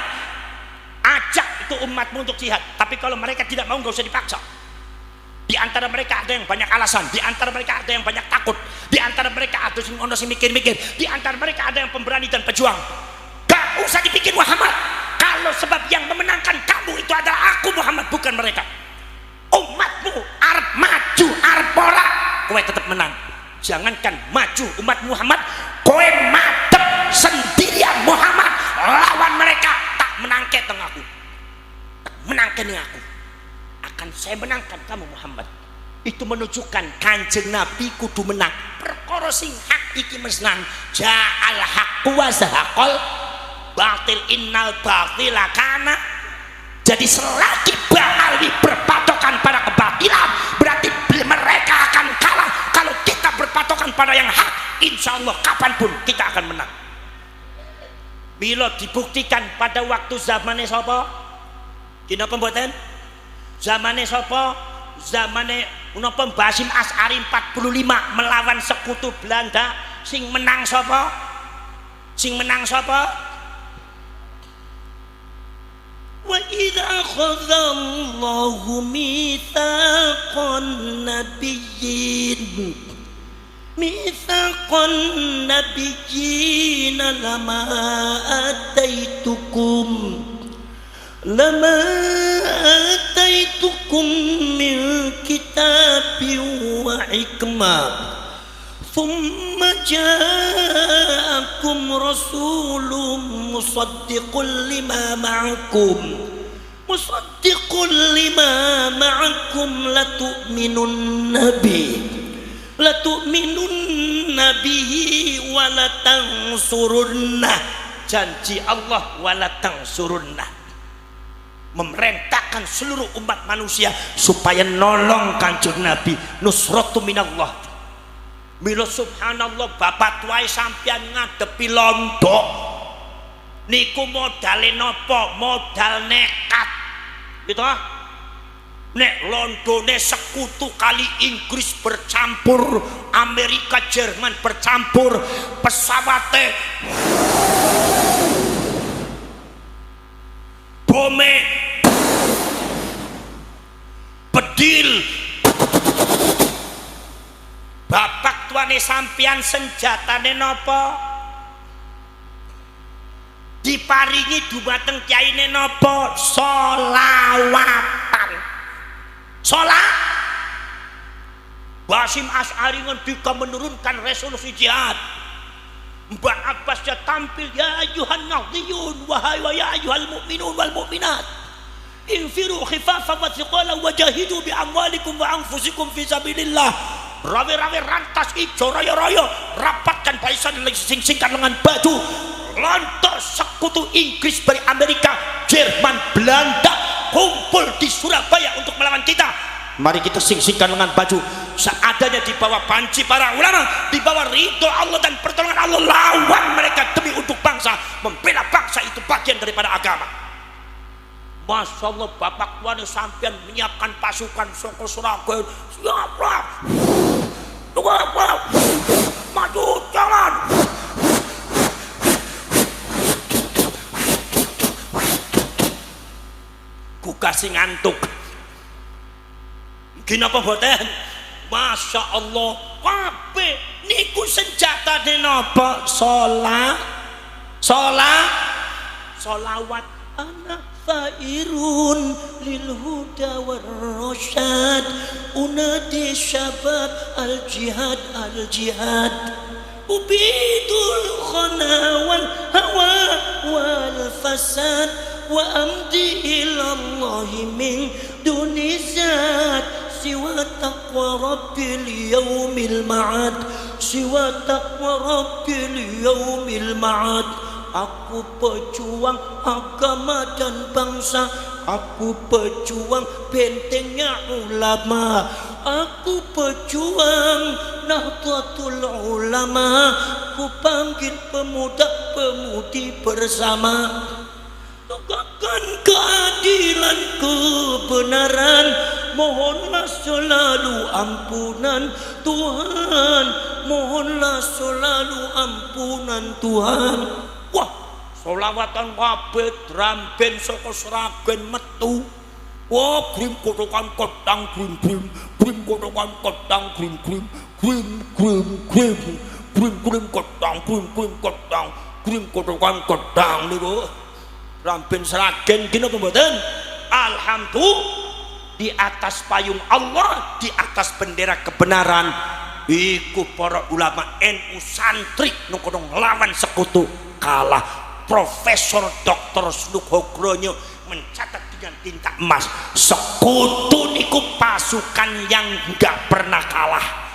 bantu umatmu untuk jihad. Tapi kalau mereka tidak mau, nggak usah dipaksa. Di antara mereka ada yang banyak alasan, di antara mereka ada yang banyak takut, di antara mereka ada yang mikir-mikir, di antara mereka ada yang pemberani dan pejuang. Gak usah dipikir Muhammad, kalau sebab yang memenangkan kamu itu adalah aku Muhammad, bukan mereka. Umatmu arep maju arep ora, kowe tetap menang. Jangankan maju umat Muhammad, kowe madep sendirian Muhammad lawan mereka, tak menangke teng aku, tak menangke ning aku, akan saya menangkan kamu Muhammad. Itu menunjukkan Kanjeng Nabi kudu menang. Perkara sing hak iki mesnan, ja'al haqqu wa zahaqal batil innal batila kana. Jadi selagi Ba'ali berpatokan pada kebatilan, berarti mereka akan kalah. Kalau kita berpatokan pada yang hak, insya Allah kapanpun kita akan menang. Bila dibuktikan pada waktu zamannya sapa? Dina pembuatan zamannya sapa? Zamannya menapa Basim Asy'ari 45 melawan sekutu Belanda. Sing menang sapa? Sing menang sapa? Wa idza akhadallahu mitsaqan nabiyyin lama ataitukum min kitabin wa hikmah thumma ja'akum rasulun musaddiqun lima ma'akum latu'minun nabihi walatangsurunnah. Janji Allah walatangsurunnah, memerintahkan seluruh umat manusia supaya nolong Kanjeng Nabi. Nusratu minallah. Mila subhanallah bapak tuai sampean ngadepi londo niku modale napa? Modal nekat gitu. Nek londone sekutu kali Inggris bercampur, Amerika Jerman bercampur, pesawate bome bedil, bapak tuane sampean senjatane napa? Diparingi dumateng kyaine napa? Solawatan. Sholat. Basim Asy'ari ngendika menurunkan resolusi jihad. Mbak Abbas ya tampil, ya ayyuhan nadhiyun wahai wa ya ayyuhal mu'minun wal mu'minat infiru khifafan wa thiqalan wajahidu bi amwalikum wa anfusikum fi sabilillah. Rawe-rawe rantas ijo raya-raya, rapatkan barisan sing-singkan lengan baju. Lantas sekutu Inggris dari Amerika, Jerman, Belanda kumpul di Surabaya untuk melawan kita. Mari kita sing-singkan lengan baju seadanya di bawah panci para ulama, di bawah ridho Allah dan pertolongan Allah, lawan mereka demi untuk bangsa. Membela bangsa itu bagian daripada agama. Masya Allah bapak tuan sampean menyiapkan pasukan soko Surabaya. Siaplah, maju jalan. Kasih ngantuk kenapa boten? Masya Allah kabeh niku senjata napa? Solawat. Anak fairun lil huda war rasyad unadi syabab al jihad ubidul khana wal hawa wal fasad wa amdi ilallahi min duni zat siwa taqwa rabbil yaumil ma'ad Aku pejuang agama dan bangsa, aku pejuang bentengnya ulama, aku pejuang Nahdlatul Ulama, ku panggil pemuda-pemudi bersama. Tegakkan keadilan kebenaran, mohonlah selalu ampunan Tuhan, mohonlah selalu ampunan Tuhan. Wah, Solawatan kabeh drum band saka Sragen metu. Wah, grim kotokan kodang grim kotokan kodang grim kodang grim kotokan kodang niku. Drum band Sragen kene apa mboten? Alhamdulillah di atas payung Allah, di atas bendera kebenaran. Iku para ulama NU santri nang kono nglawan sekutu kalah. Profesor Dr. Snukhogronya mencatat dengan tinta emas, sekutu niku pasukan yang enggak pernah kalah.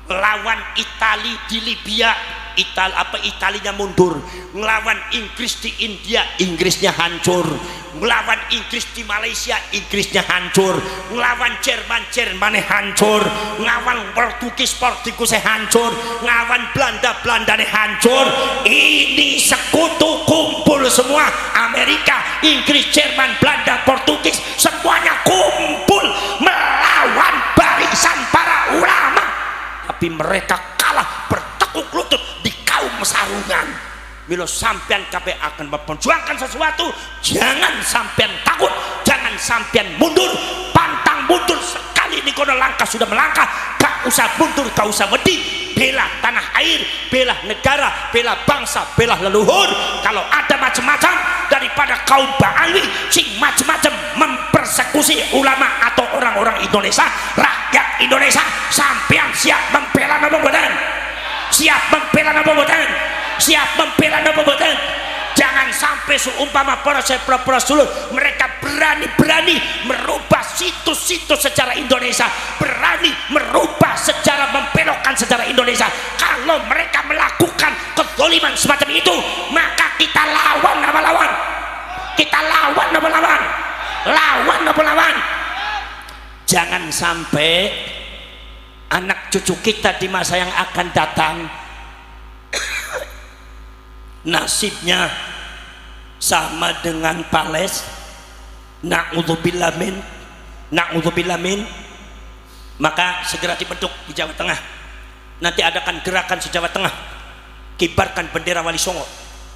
Lawan Itali di Libya, Italinya mundur. Ngelawan Inggris di India, Inggrisnya hancur. Ngelawan Inggris di Malaysia, Inggrisnya hancur. Ngelawan Jermannya hancur. Ngelawan Portugis hancur. Ngelawan Belandanya hancur. Ini sekutu kumpul semua. Amerika, Inggris, Jerman, Belanda, Portugis, semuanya kumpul melawan barisan para ulama. Tapi mereka kalah bertekuk lutut di kaum sarungan. Milo sampean kabeh akan memperjuangkan sesuatu, jangan sampean takut, jangan sampean mundur, pantang mundur sekali nih kono langkah sudah melangkah, gak usah mundur, gak usah wedi, bela tanah air, bela negara, bela bangsa, bela leluhur. Kalau ada macam-macam daripada kaum Ba'alwi sing macam-macam mempersekusi ulama atau orang-orang Indonesia, rakyat Indonesia, sampean siap membela napa mboten? Siap membela napa mboten? Siap membela napa mboten? Jangan sampai seumpama para dulur mereka berani merubah situs-situs sejarah Indonesia, berani merubah sejarah, membelokkan sejarah Indonesia. Kalau mereka melakukan kezaliman semacam itu, maka kita lawan apa lawan? Kita lawan apa lawan? Lawan apa lawan? Jangan sampai anak cucu kita di masa yang akan datang nasibnya sama dengan Pales. Na'udzubillah min. Maka segera dibentuk di Jawa Tengah. Nanti adakan gerakan se-Jawa Tengah. Kibarkan bendera Wali Songo,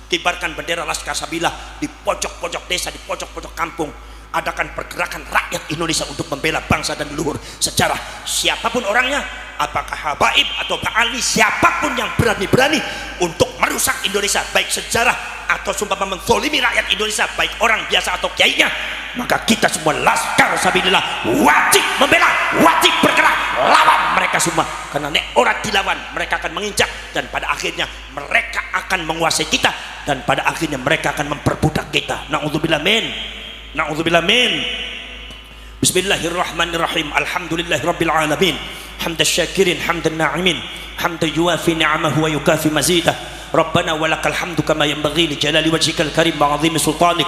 kibarkan bendera Laskar Sabilah di pojok-pojok desa, di pojok-pojok kampung. Adakan pergerakan rakyat Indonesia untuk membela bangsa dan leluhur sejarah. Siapapun orangnya, apakah habaib atau Ba'alwi, siapapun yang berani-berani untuk merusak Indonesia, baik sejarah atau sumpah menzolimi rakyat Indonesia, baik orang biasa atau kiainya, maka kita semua Laskar Sabilillah wajib membela, wajib bergerak lawan mereka semua. Karena nek orang dilawan, mereka akan menginjak, dan pada akhirnya mereka akan menguasai kita, dan pada akhirnya mereka akan memperbudak kita. Na'udzubillah min. Na'udzubillah min. Bismillahirrahmanirrahim. Alhamdulillahirabbil alamin. Hamdas syakirin, hamdan na'imin, hamdan yuwafi ni'amahu wa yukafi mazidah. Rabbana walakal hamdu kama yanbaghi li jalali wajhikal karim wa 'azimi sultanik.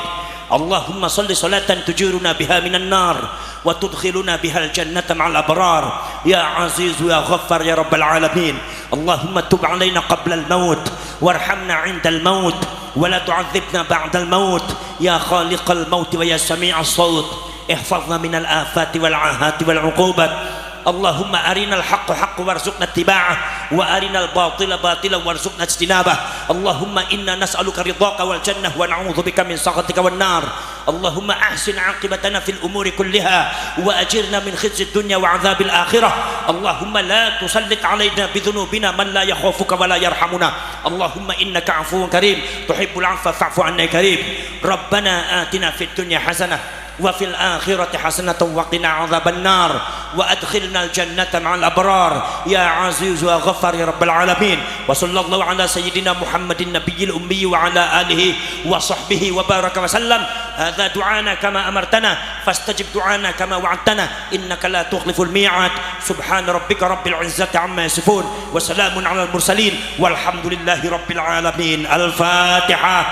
Allahumma salli salatan tujiruna biha minan nar wa tudkhiluna bihal jannata ma'al abrar. Ya aziz ya ghaffar ya rabbal alamin. Allahumma tub 'alaina qabla al-maut warhamna 'inda al-maut wa la tu'adzibna ba'da al-maut. Ya khaliqal maut wa ya sami'as saut. Ihfazna minal afati wal 'ahati wal 'uqubat. Allahumma arinal haqqa haqqa warzuqna ittiba'ah wa arinal batila batila warzuqna ijtinabah. Allahumma inna nas'aluka ridhaka wal jannah wa na'udzubika min sakhatika wan nar. Allahumma ahsin 'aqibatana fil umuri kulliha wa ajirna min khizyid dunya wa 'adzabil akhirah. Allahumma la tusallit 'alaina bidhunubina man la yakhafuka wa la yarhamuna. Allahumma innaka 'afuwwun karim tuhibbul 'afwa fa'fu 'anna karim. Rabbana atina fid dunya hasanah wa fil akhirati hasanatan wa qina 'adzaban nar wa adkhilnal jannata ma'al abrar ya aziz wa ghaffar ya rabbal alamin. Wa sallallahu ala sayyidina Muhammadin nabiyil ummi wa ala alihi wa sahbihi wa baraka wa sallam. Hadza du'ana kama amartana fastajib du'ana kama wa'adtana innaka la tukhliful mi'ad. Subhana rabbika rabbil izzati amma yasifun wa salamun alal mursalin walhamdulillahi rabbil alamin. Al-Fatihah.